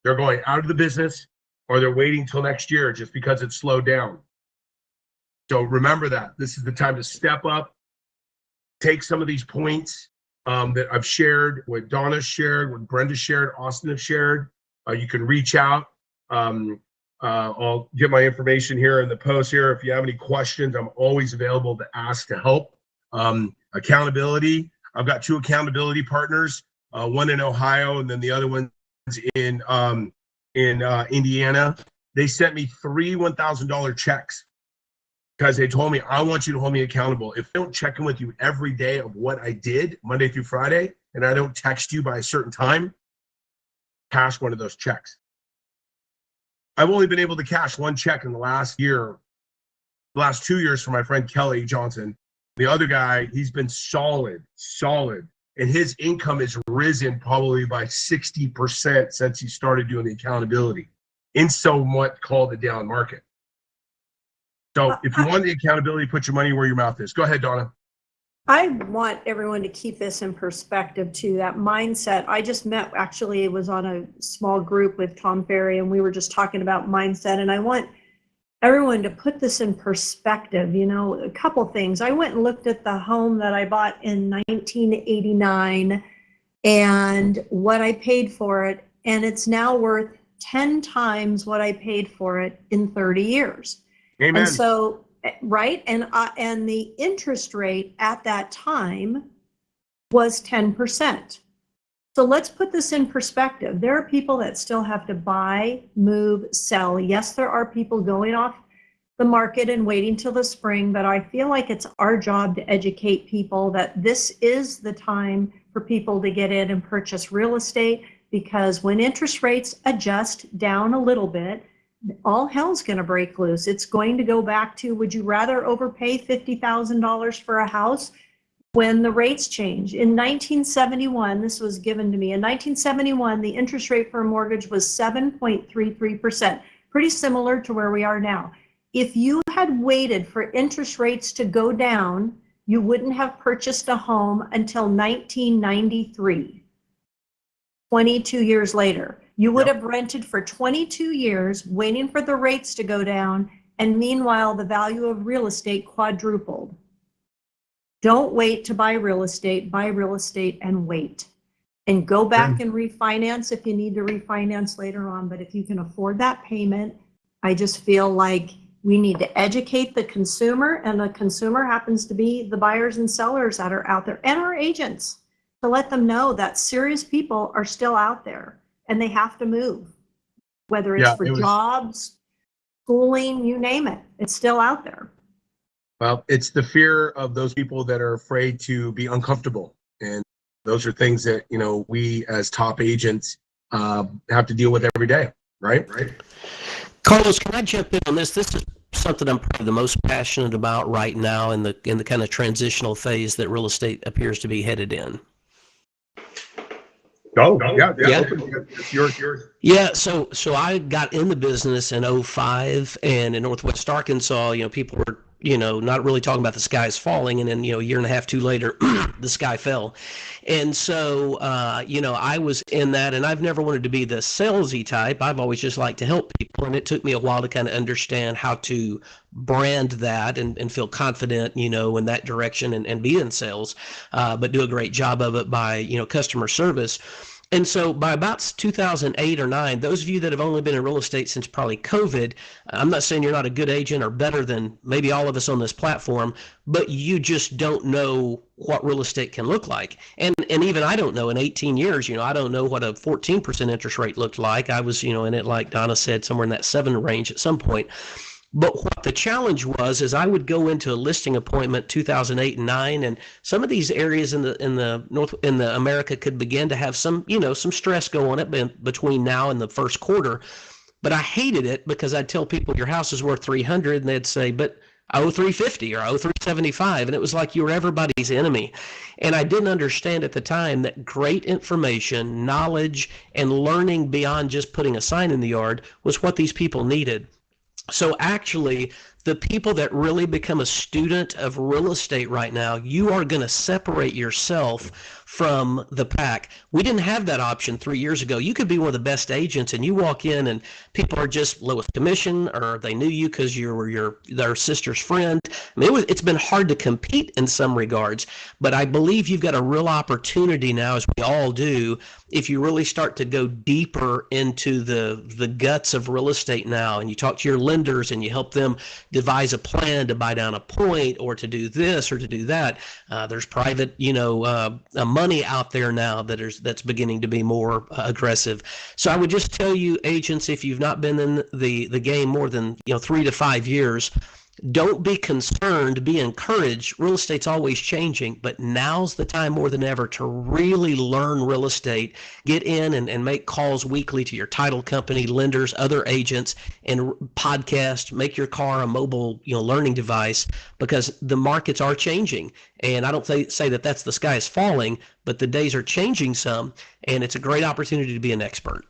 They're going out of the business, or they're waiting till next year just because it's slowed down. So remember that. This is the time to step up, take some of these points that I've shared, what Donna shared, what Brenda shared, Austin have shared. You can reach out. I'll get my information here in the post here. If you have any questions, I'm always available to ask, to help. Accountability. I've got 2 accountability partners, one in Ohio and then the other one's in Indiana. They sent me 3 $1,000 checks because they told me, I want you to hold me accountable. If I don't check in with you every day of what I did Monday through Friday, and I don't text you by a certain time, cash one of those checks. I've only been able to cash 1 check in the last 2 years for my friend Kelly Johnson. The other guy, he's been solid. And his income has risen probably by 60% since he started doing the accountability in somewhat called the down market. So if you want the accountability, put your money where your mouth is. Go ahead, Donna. I want everyone to keep this in perspective too, that mindset. I just met, actually, it was on a small group with Tom Ferry, and we were just talking about mindset. And I want everyone to put this in perspective. You know, a couple things. I went and looked at the home that I bought in 1989 and what I paid for it, and it's now worth 10 times what I paid for it in 30 years. Amen. And so, right, and the interest rate at that time was 10%. So let's put this in perspective. There are people that still have to buy, move, sell. Yes, there are people going off the market and waiting till the spring, but I feel like it's our job to educate people that this is the time for people to get in and purchase real estate, because when interest rates adjust down a little bit, all hell's going to break loose. It's going to go back to, would you rather overpay $50,000 for a house when the rates change? In 1971, this was given to me, in 1971, the interest rate for a mortgage was 7.33%, pretty similar to where we are now. If you had waited for interest rates to go down, you wouldn't have purchased a home until 1993, 22 years later. You would have rented for 22 years, waiting for the rates to go down, and meanwhile, the value of real estate quadrupled. Don't wait to buy real estate and wait. And go back and refinance if you need to refinance later on. But if you can afford that payment, I just feel like we need to educate the consumer, and the consumer happens to be the buyers and sellers that are out there, and our agents, to let them know that serious people are still out there and they have to move, whether it's for jobs, schooling, you name it, it's still out there. Well, it's the fear of those people that are afraid to be uncomfortable. And those are things that, you know, we as top agents have to deal with every day, right? Carlos, can I jump in on this? This is something I'm probably the most passionate about right now in the kind of transitional phase that real estate appears to be headed in. Yeah. It's yours. Yeah, so I got in the business in 2005, and in Northwest Arkansas, you know, people were, you know, not really talking about the skies falling, and then, you know, a year and a half, two later, the sky fell. And so, you know, I was in that, and I've never wanted to be the salesy type. I've always just liked to help people, and it took me a while to kind of understand how to brand that and feel confident, you know, in that direction and be in sales, but do a great job of it by, you know, customer service. And so by about 2008 or 9, those of you that have only been in real estate since probably COVID, I'm not saying you're not a good agent or better than maybe all of us on this platform, but you just don't know what real estate can look like. And even I don't know, in 18 years, you know, I don't know what a 14% interest rate looked like. I was, you know, in it, like Donna said, somewhere in that 7 range at some point. But what the challenge was is I would go into a listing appointment 2008 and 9, and some of these areas in the America could begin to have some, you know, some stress go on it between now and the first quarter. But I hated it because I'd tell people your house is worth 300, and they'd say, but I owe 350 or I owe 375, and it was like you were everybody's enemy. And I didn't understand at the time that great information, knowledge, and learning beyond just putting a sign in the yard was what these people needed. So actually, the people that really become a student of real estate right now, you are going to separate yourself from the pack. We didn't have that option 3 years ago. You could be one of the best agents, and you walk in and people are just lowest commission, or they knew you because you were their sister's friend. I mean, it's been hard to compete in some regards, but I believe you've got a real opportunity now, as we all do, if you really start to go deeper into the guts of real estate now, and you talk to your lenders and you help them devise a plan to buy down a point or to do this or to do that. There's private, you know, money out there now that's beginning to be more aggressive. So I would just tell you, agents, if you've not been in the game more than, you know, 3 to 5 years, don't be concerned, be encouraged. Real estate's always changing, but now's the time more than ever to really learn real estate. Get in and make calls weekly to your title company, lenders, other agents, and podcast. Make your car a mobile, you know, learning device, because the markets are changing. And I don't say that that's the sky is falling, but the days are changing some, and it's a great opportunity to be an expert.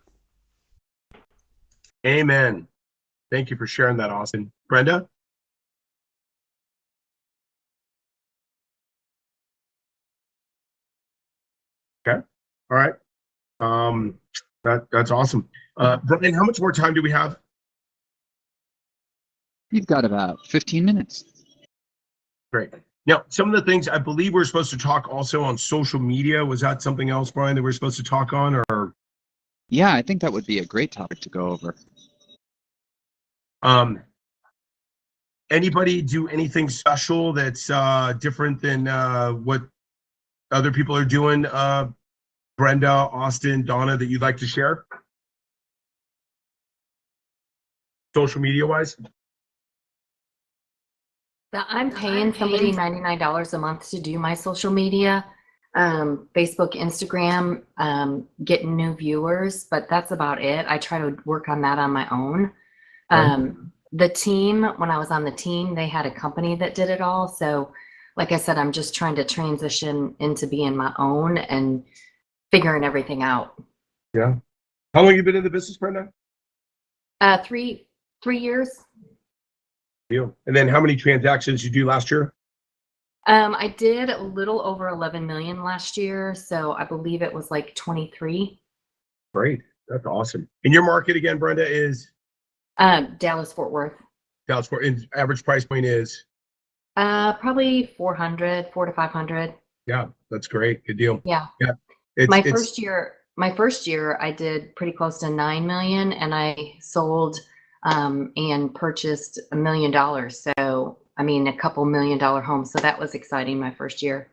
Amen. Thank you for sharing that, Austin. Brenda? All right. That's awesome. Brian, how much more time do we have? You've got about 15 minutes. Great. Now, some of the things I believe we're supposed to talk also on social media. Was that something else, Brian, that we're supposed to talk on, or? Yeah, I think that would be a great topic to go over. Anybody do anything special that's different than what other people are doing? Brenda, Austin, Donna, that you'd like to share? Social media wise? I'm paying somebody $99 a month to do my social media, Facebook, Instagram, getting new viewers, but that's about it. I try to work on that on my own. The team, when I was on the team, they had a company that did it all. So like I said, I'm just trying to transition into being my own and figuring everything out. Yeah. How long have you been in the business, Brenda? 3 years. Deal. And then how many transactions did you do last year? I did a little over 11 million last year. So I believe it was like 23. Great. That's awesome. And your market again, Brenda, is? Dallas, Fort Worth. Dallas, Fort Worth. And average price point is? Probably 400 to 500. Yeah, that's great. Good deal. Yeah. Yeah. My first year, I did pretty close to 9 million, and I sold and purchased $1 million. So, I mean, a couple $1 million homes. So that was exciting my first year.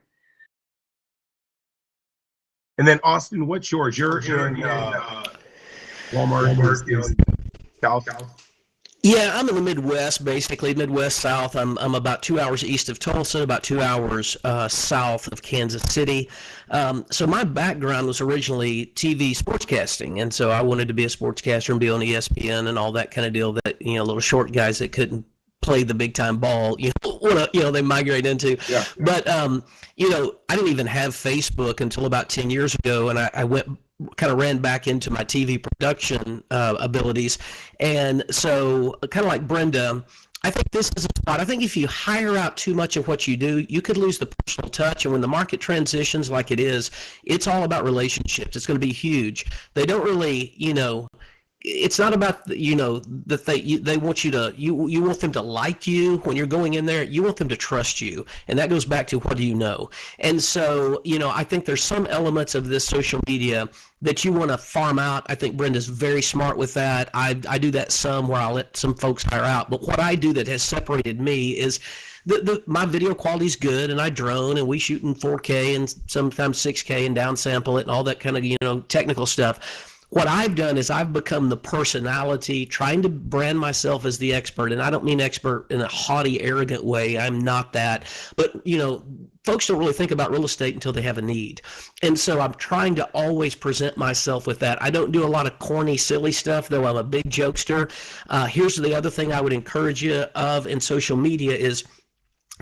And then Austin, what's yours? You're in Walmart is South. Yeah, I'm in the Midwest, basically Midwest South. I'm about 2 hours east of Tulsa, about 2 hours south of Kansas City. So my background was originally TV sportscasting, and so I wanted to be a sportscaster and be on ESPN and all that kind of deal. That little short guys that couldn't play the big time ball, they migrate into. Yeah. But I didn't even have Facebook until about 10 years ago, and I went kind of ran back into my TV production abilities. And so kind of like Brenda, I think this is a spot. I think if you hire out too much of what you do, you could lose the personal touch. And when the market transitions like it is, it's all about relationships. It's going to be huge. They don't really, it's not about that they want you to you want them to like you when you're going in there. You want them to trust you, and that goes back to what do you know. And so I think there's some elements of this social media that you want to farm out. I think Brenda's very smart with that. I do that some where I let some folks hire out, but what I do that has separated me is my video quality is good, and I drone, and we shoot in 4K and sometimes 6K and downsample it and all that kind of technical stuff. What I've done is I've become the personality, trying to brand myself as the expert. And I don't mean expert in a haughty, arrogant way. I'm not that. But, folks don't really think about real estate until they have a need. And so I'm trying to always present myself with that. I don't do a lot of corny, silly stuff, though I'm a big jokester. Here's the other thing I would encourage you of in social media is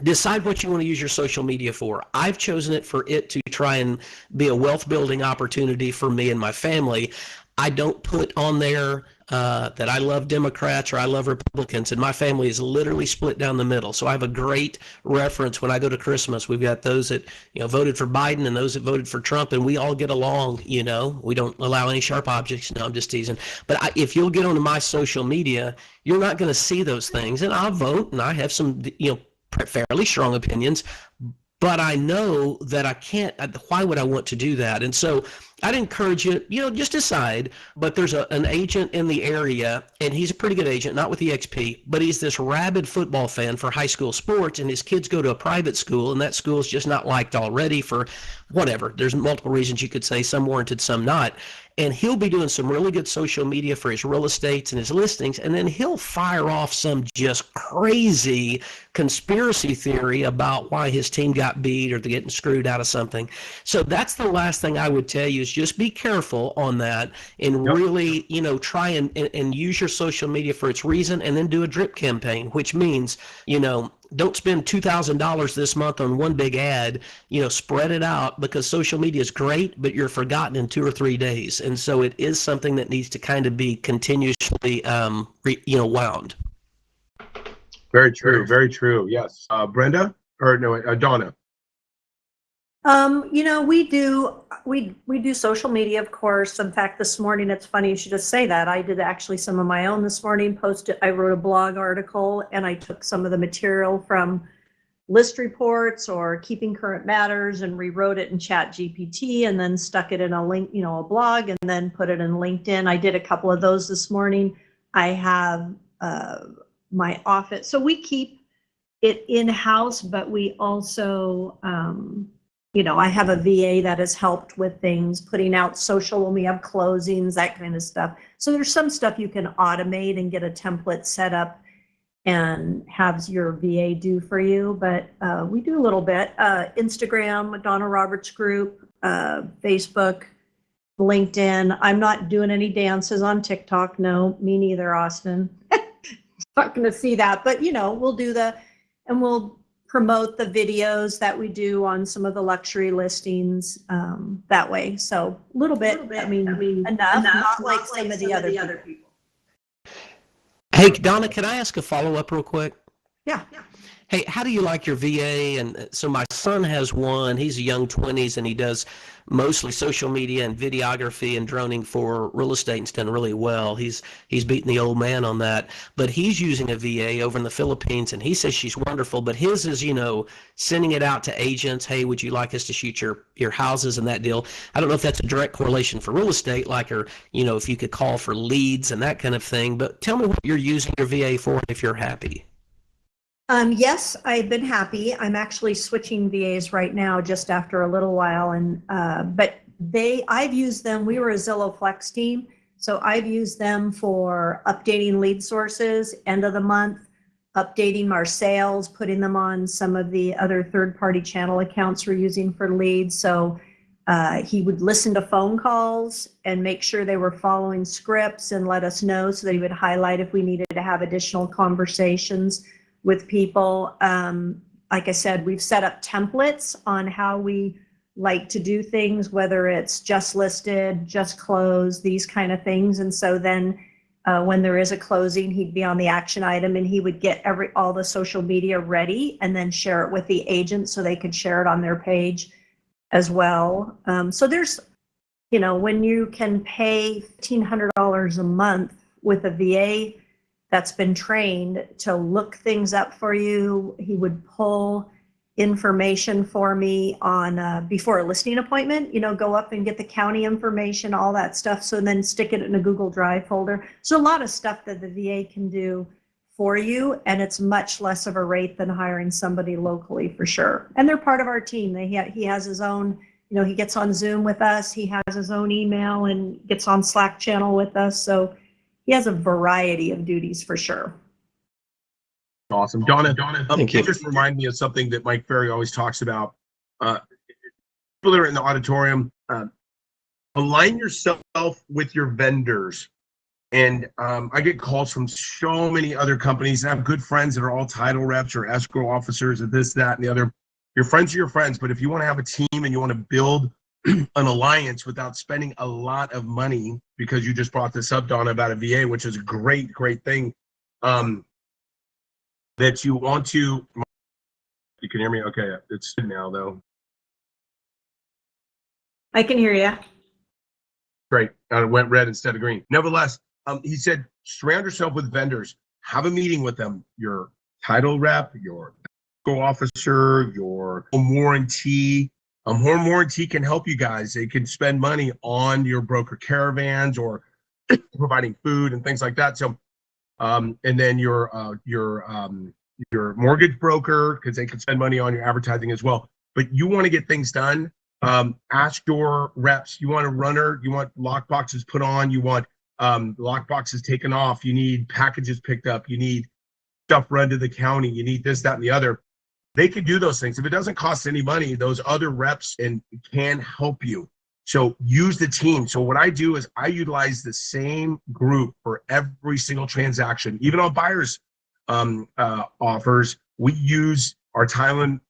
decide what you want to use your social media for. I've chosen it for it to try and be a wealth building opportunity for me and my family. I don't put on there that I love Democrats or I love Republicans, and my family is literally split down the middle. So I have a great reference when I go to Christmas. We've got those that voted for Biden and those that voted for Trump, and we all get along. We don't allow any sharp objects. No, I'm just teasing. But if you'll get onto my social media, you're not going to see those things. And I vote, and I have some fairly strong opinions, but I know that I can't. Why would I want to do that? And so I'd encourage you, just decide. But there's an agent in the area, and he's a pretty good agent, not with EXP, but he's this rabid football fan for high school sports, and his kids go to a private school, and that school's just not liked already for whatever. There's multiple reasons you could say, some warranted, some not. And he'll be doing some really good social media for his real estates and his listings, and then he'll fire off some just crazy conspiracy theory about why his team got beat or they're getting screwed out of something. So that's the last thing I would tell you is just be careful on that and really, try and use your social media for its reason, and then do a drip campaign, which means, don't spend $2,000 this month on one big ad. Spread it out, because social media is great, but you're forgotten in 2 or 3 days. And so it is something that needs to kind of be continuously, wound. Very true. Very true. Yes. Brenda, or no, Donna. We do social media, of course. In fact, this morning, it's funny you should just say that. I did actually some of my own this morning, I wrote a blog article, and I took some of the material from list reports or keeping current matters and rewrote it in Chat GPT and then stuck it in a link, a blog, and then put it in LinkedIn. I did a couple of those this morning. I have my office. So we keep it in-house, but we also, I have a VA that has helped with things, putting out social when we have closings, that kind of stuff. So there's some stuff you can automate and get a template set up and have your VA do for you. But we do a little bit. Instagram, Donna Roberts Group, Facebook, LinkedIn. I'm not doing any dances on TikTok. No, me neither, Austin. Not going to see that. But, we'll promote the videos that we do on some of the luxury listings that way. So a little bit. I mean, enough. Not like some of the other people. Hey, Donna, can I ask a follow-up real quick? Yeah. Hey, how do you like your VA? And so my son has one. He's a young 20s, and he does mostly social media and videography and droning for real estate, and he's done really well. He's beaten the old man on that. But he's using a VA over in the Philippines, and he says she's wonderful. But his is, sending it out to agents. Hey, would you like us to shoot your houses and that deal? I don't know if that's a direct correlation for real estate, or if you could call for leads and that kind of thing. But tell me what you're using your VA for, if you're happy. Yes, I've been happy. I'm actually switching VAs right now just after a little while. But I've used them. We were a Zillow Flex team. So I've used them for updating lead sources, end of the month, updating our sales, putting them on some of the other third-party channel accounts we're using for leads. So he would listen to phone calls and make sure they were following scripts and let us know, so that he would highlight if we needed to have additional conversations with people. Like I said, we've set up templates on how we like to do things, whether it's just listed, just closed, these kind of things. And so then when there is a closing, he'd be on the action item, and he would get all the social media ready and then share it with the agent so they could share it on their page as well. So there's, when you can pay $1,500 a month with a VA that's been trained to look things up for you. He would pull information for me on before a listing appointment, go up and get the county information, all that stuff. So then stick it in a Google Drive folder. So a lot of stuff that the VA can do for you, and it's much less of a rate than hiring somebody locally, for sure. And they're part of our team. He has his own, he gets on Zoom with us. He has his own email and gets on Slack channel with us. So he has a variety of duties, for sure. Awesome. Donna, Thank you. It just remind me of something that Mike Ferry always talks about. People that are in the auditorium, align yourself with your vendors. And I get calls from so many other companies. I have good friends that are all title reps or escrow officers or this, that, and the other. Your friends are your friends, but if you want to have a team and you want to build an alliance without spending a lot of money, because you just brought this up, Donna, about a VA, which is a great thing, that you want to. You can hear me? Okay, it's good now, though. I can hear you. Great. It went red instead of green. Nevertheless, he said, surround yourself with vendors. Have a meeting with them. Your title rep, your escrow officer, your home warranty. Home warranty can help you guys. They can spend money on your broker caravans or providing food and things like that. So, and then your mortgage broker, because they can spend money on your advertising as well. But you want to get things done. Ask your reps. You want a runner. You want lock boxes put on. You want lock boxes taken off. You need packages picked up. You need stuff run to the county. You need this, that, and the other. They can do those things. If it doesn't cost any money, those other reps can help you. So use the team. So what I do is I utilize the same group for every single transaction. Even on buyers offers, we use our title and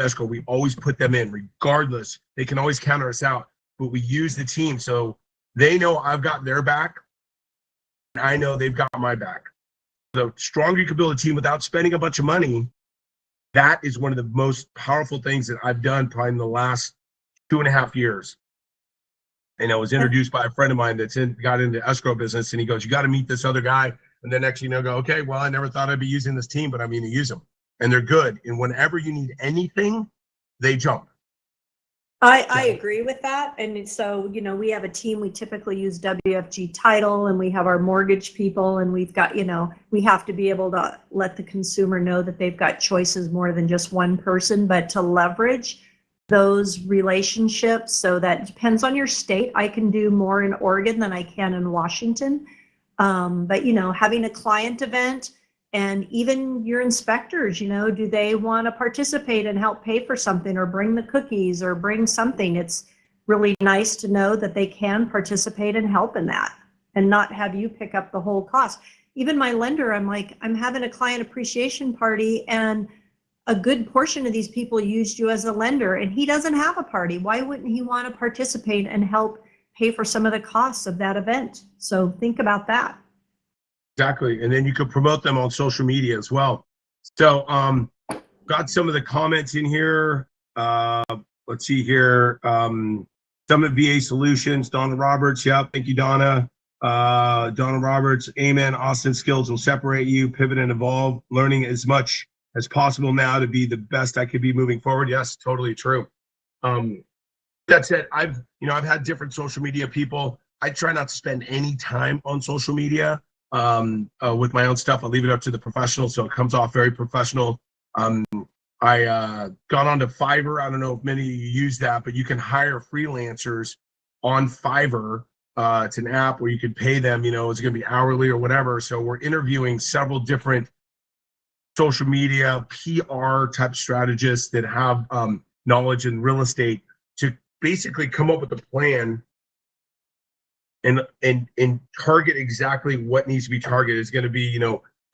escrow. We always put them in regardless. They can always counter us out, but we use the team. So they know I've got their back, and I know they've got my back. The stronger you can build a team without spending a bunch of money, that is one of the most powerful things that I've done probably in the last 2.5 years. And I was introduced by a friend of mine that's got into escrow business, and he goes, "You got to meet this other guy." And then next thing you know, go, "Okay, well, I never thought I'd be using this team, but I'm going to use them." And they're good. And whenever you need anything, they jump. I agree with that. And so, you know, we have a team, we typically use WFG title, and we have our mortgage people, and we've got, you know, we have to be able to let the consumer know that they've got choices more than just one person, but to leverage those relationships. So that depends on your state. I can do more in Oregon than I can in Washington. But, you know, having a client event, and even your inspectors, you know, do they want to participate and help pay for something, or bring the cookies, or bring something? It's really nice to know that they can participate and help in that, and not have you pick up the whole cost. Even my lender, I'm like, I'm having a client appreciation party, and a good portion of these people used you as a lender, and he doesn't have a party. Why wouldn't he want to participate and help pay for some of the costs of that event? So think about that. Exactly. And then you could promote them on social media as well. So got some of the comments in here. Let's see here. Summit VA Solutions, Donna Roberts. Yep. Thank you, Donna. Donna Roberts. Amen. Austin, skills will separate you. Pivot and evolve. Learning as much as possible now to be the best I could be moving forward. Yes, totally true. That said, I've had different social media people. I try not to spend any time on social media. With my own stuff, I leave it up to the professionals, so it comes off very professional. I got onto Fiverr. I don't know if many of you use that, but you can hire freelancers on Fiverr. It's an app where you can pay them, it's going to be hourly or whatever. So we're interviewing several different social media PR type strategists that have knowledge in real estate to basically come up with a plan and target exactly what needs to be targeted. It's going to be,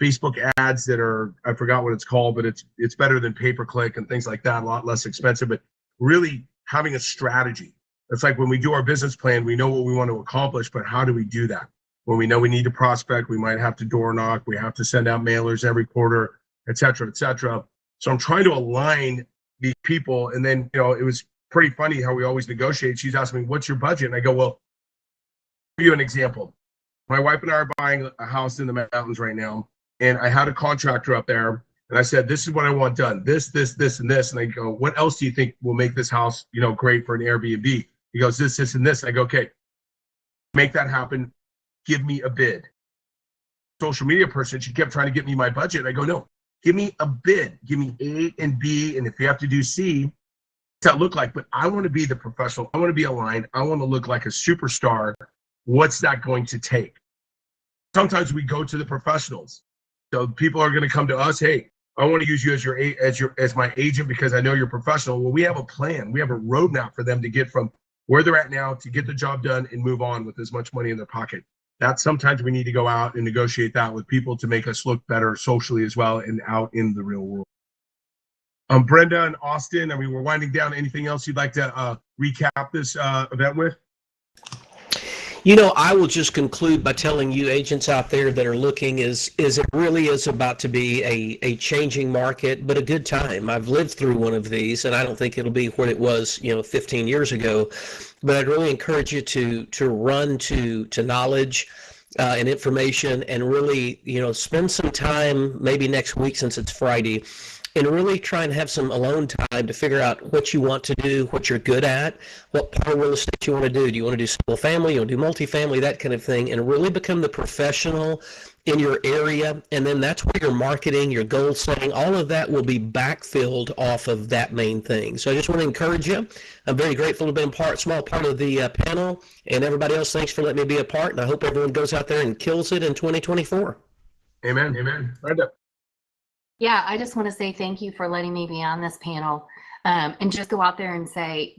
Facebook ads that are, I forgot what it's called, but it's better than pay-per-click and things like that, a lot less expensive, but really having a strategy. It's like when we do our business plan, we know what we want to accomplish, but how do we do that? When we know we need to prospect, we might have to door knock, we have to send out mailers every quarter, et cetera, et cetera. So I'm trying to align these people. And then, it was pretty funny how we always negotiate. She's asking me, "What's your budget?" And I go, "Well, give you an example. My wife and I are buying a house in the mountains right now, and I had a contractor up there, and I said, this is what I want done, this, and this. And I go, what else do you think will make this house, great for an Airbnb? He goes, this, and this. And I go, okay, make that happen. Give me a bid. Social media person, she kept trying to get me my budget. I go, no, give me a bid. Give me A and B, and if you have to do C, what's that look like? But I want to be the professional. I want to be aligned. I want to look like a superstar. What's that going to take? Sometimes we go to the professionals. So people are going to come to us, "Hey, I want to use you as my agent because I know you're professional." Well, we have a plan. We have a roadmap for them to get from where they're at now to get the job done and move on with as much money in their pocket. That sometimes we need to go out and negotiate that with people to make us look better socially as well and out in the real world. Brenda and Austin, we're winding down. Anything else you'd like to recap this event with? I will just conclude by telling you agents out there that are looking is it really is about to be a changing market, but a good time. I've lived through one of these, and I don't think it'll be what it was, 15 years ago. But I'd really encourage you to run to knowledge and information, and really, spend some time, maybe next week since it's Friday, and really try and have some alone time to figure out what you want to do, what you're good at, what part of real estate you want to do. Do you want to do single family? You want to do multifamily, that kind of thing, and really become the professional in your area. And then that's where your marketing, your goal setting, all of that will be backfilled off of that main thing. So I just want to encourage you. I'm very grateful to have been small part of the panel, and everybody else, thanks for letting me be a part. And I hope everyone goes out there and kills it in 2024. Amen. Amen. Brenda. Yeah, I just want to say thank you for letting me be on this panel, and just go out there and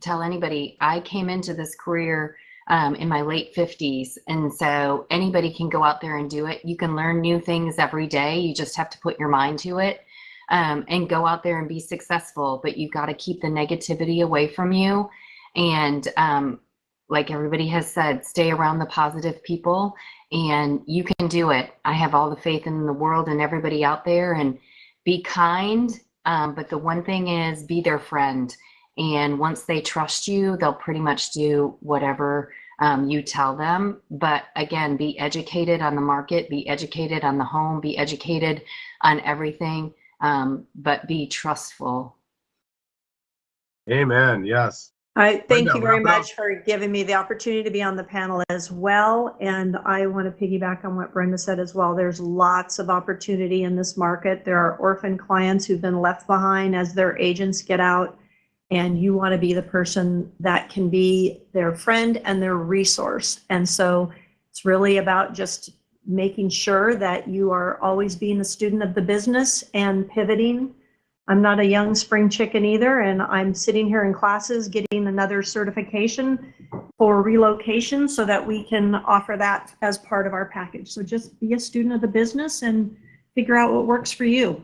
tell anybody, I came into this career in my late 50s. And so anybody can go out there and do it. You can learn new things every day. You just have to put your mind to it, and go out there and be successful. But you've got to keep the negativity away from you. And like everybody has said, stay around the positive people, and you can do it. I have all the faith in the world and everybody out there, and be kind, but the one thing is be their friend And once they trust you, they'll pretty much do whatever you tell them. But again, be educated on the market, be educated on the home, be educated on everything, but be trustful. Amen. Yes. I thank Brenda, you very wrap it up. much for giving me the opportunity to be on the panel as well. And I want to piggyback on what Brenda said as well. There's lots of opportunity in this market. There are orphan clients who've been left behind as their agents get out, and you want to be the person that can be their friend and their resource. And so it's really about just making sure that you are always being a student of the business and pivoting. I'm not a young spring chicken either, and I'm sitting here in classes getting another certification for relocation so that we can offer that as part of our package. So just be a student of the business and figure out what works for you.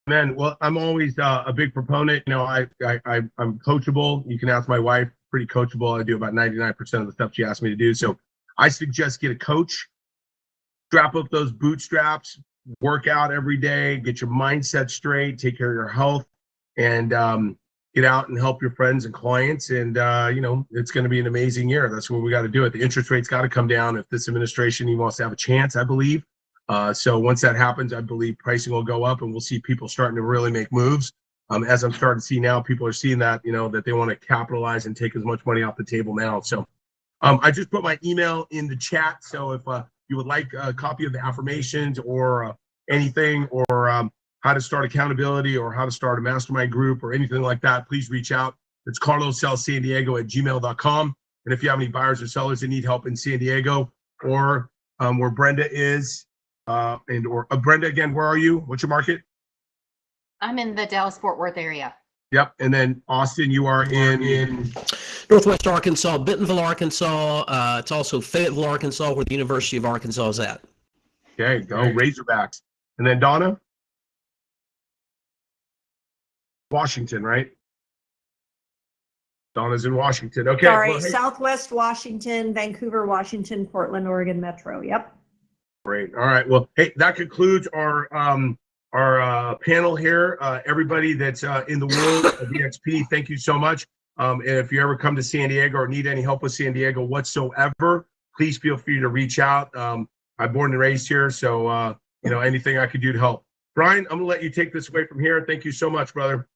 Man, well, I'm always a big proponent. You know, I'm coachable. You can ask my wife, pretty coachable. I do about 99% of the stuff she asks me to do. So I suggest get a coach, strap up those bootstraps, work out every day, get your mindset straight, take care of your health, and get out and help your friends and clients. And, you know, it's going to be an amazing year. That's what we got to do it. The interest rate's got to come down if this administration even wants to have a chance, I believe. So once that happens, I believe pricing will go up and we'll see people starting to really make moves. As I'm starting to see now, people are seeing that, you know, that they want to capitalize and take as much money off the table now. So I just put my email in the chat. So if you would like a copy of the affirmations or anything, or how to start accountability or how to start a mastermind group or anything like that, please reach out. It's carlosselsandiego@gmail.com. And if you have any buyers or sellers that need help in San Diego or where Brenda is, Brenda, again, where are you? What's your market? I'm in the Dallas-Fort Worth area. Yep. And then Austin, you are in Northwest Arkansas, Bentonville, Arkansas. It's also Fayetteville, Arkansas, where the University of Arkansas is at. Okay, go Razorbacks. And then Donna? Washington, right? Donna's in Washington. Okay. Sorry, well, hey. Southwest Washington, Vancouver, Washington, Portland, Oregon Metro. Yep. Great. All right. Well, hey, that concludes our panel here. Everybody that's in the world of EXP, thank you so much. And if you ever come to San Diego or need any help with San Diego whatsoever, please feel free to reach out. I'm born and raised here, so you know, anything I could do to help. Brian, I'm gonna let you take this away from here. Thank you so much, brother.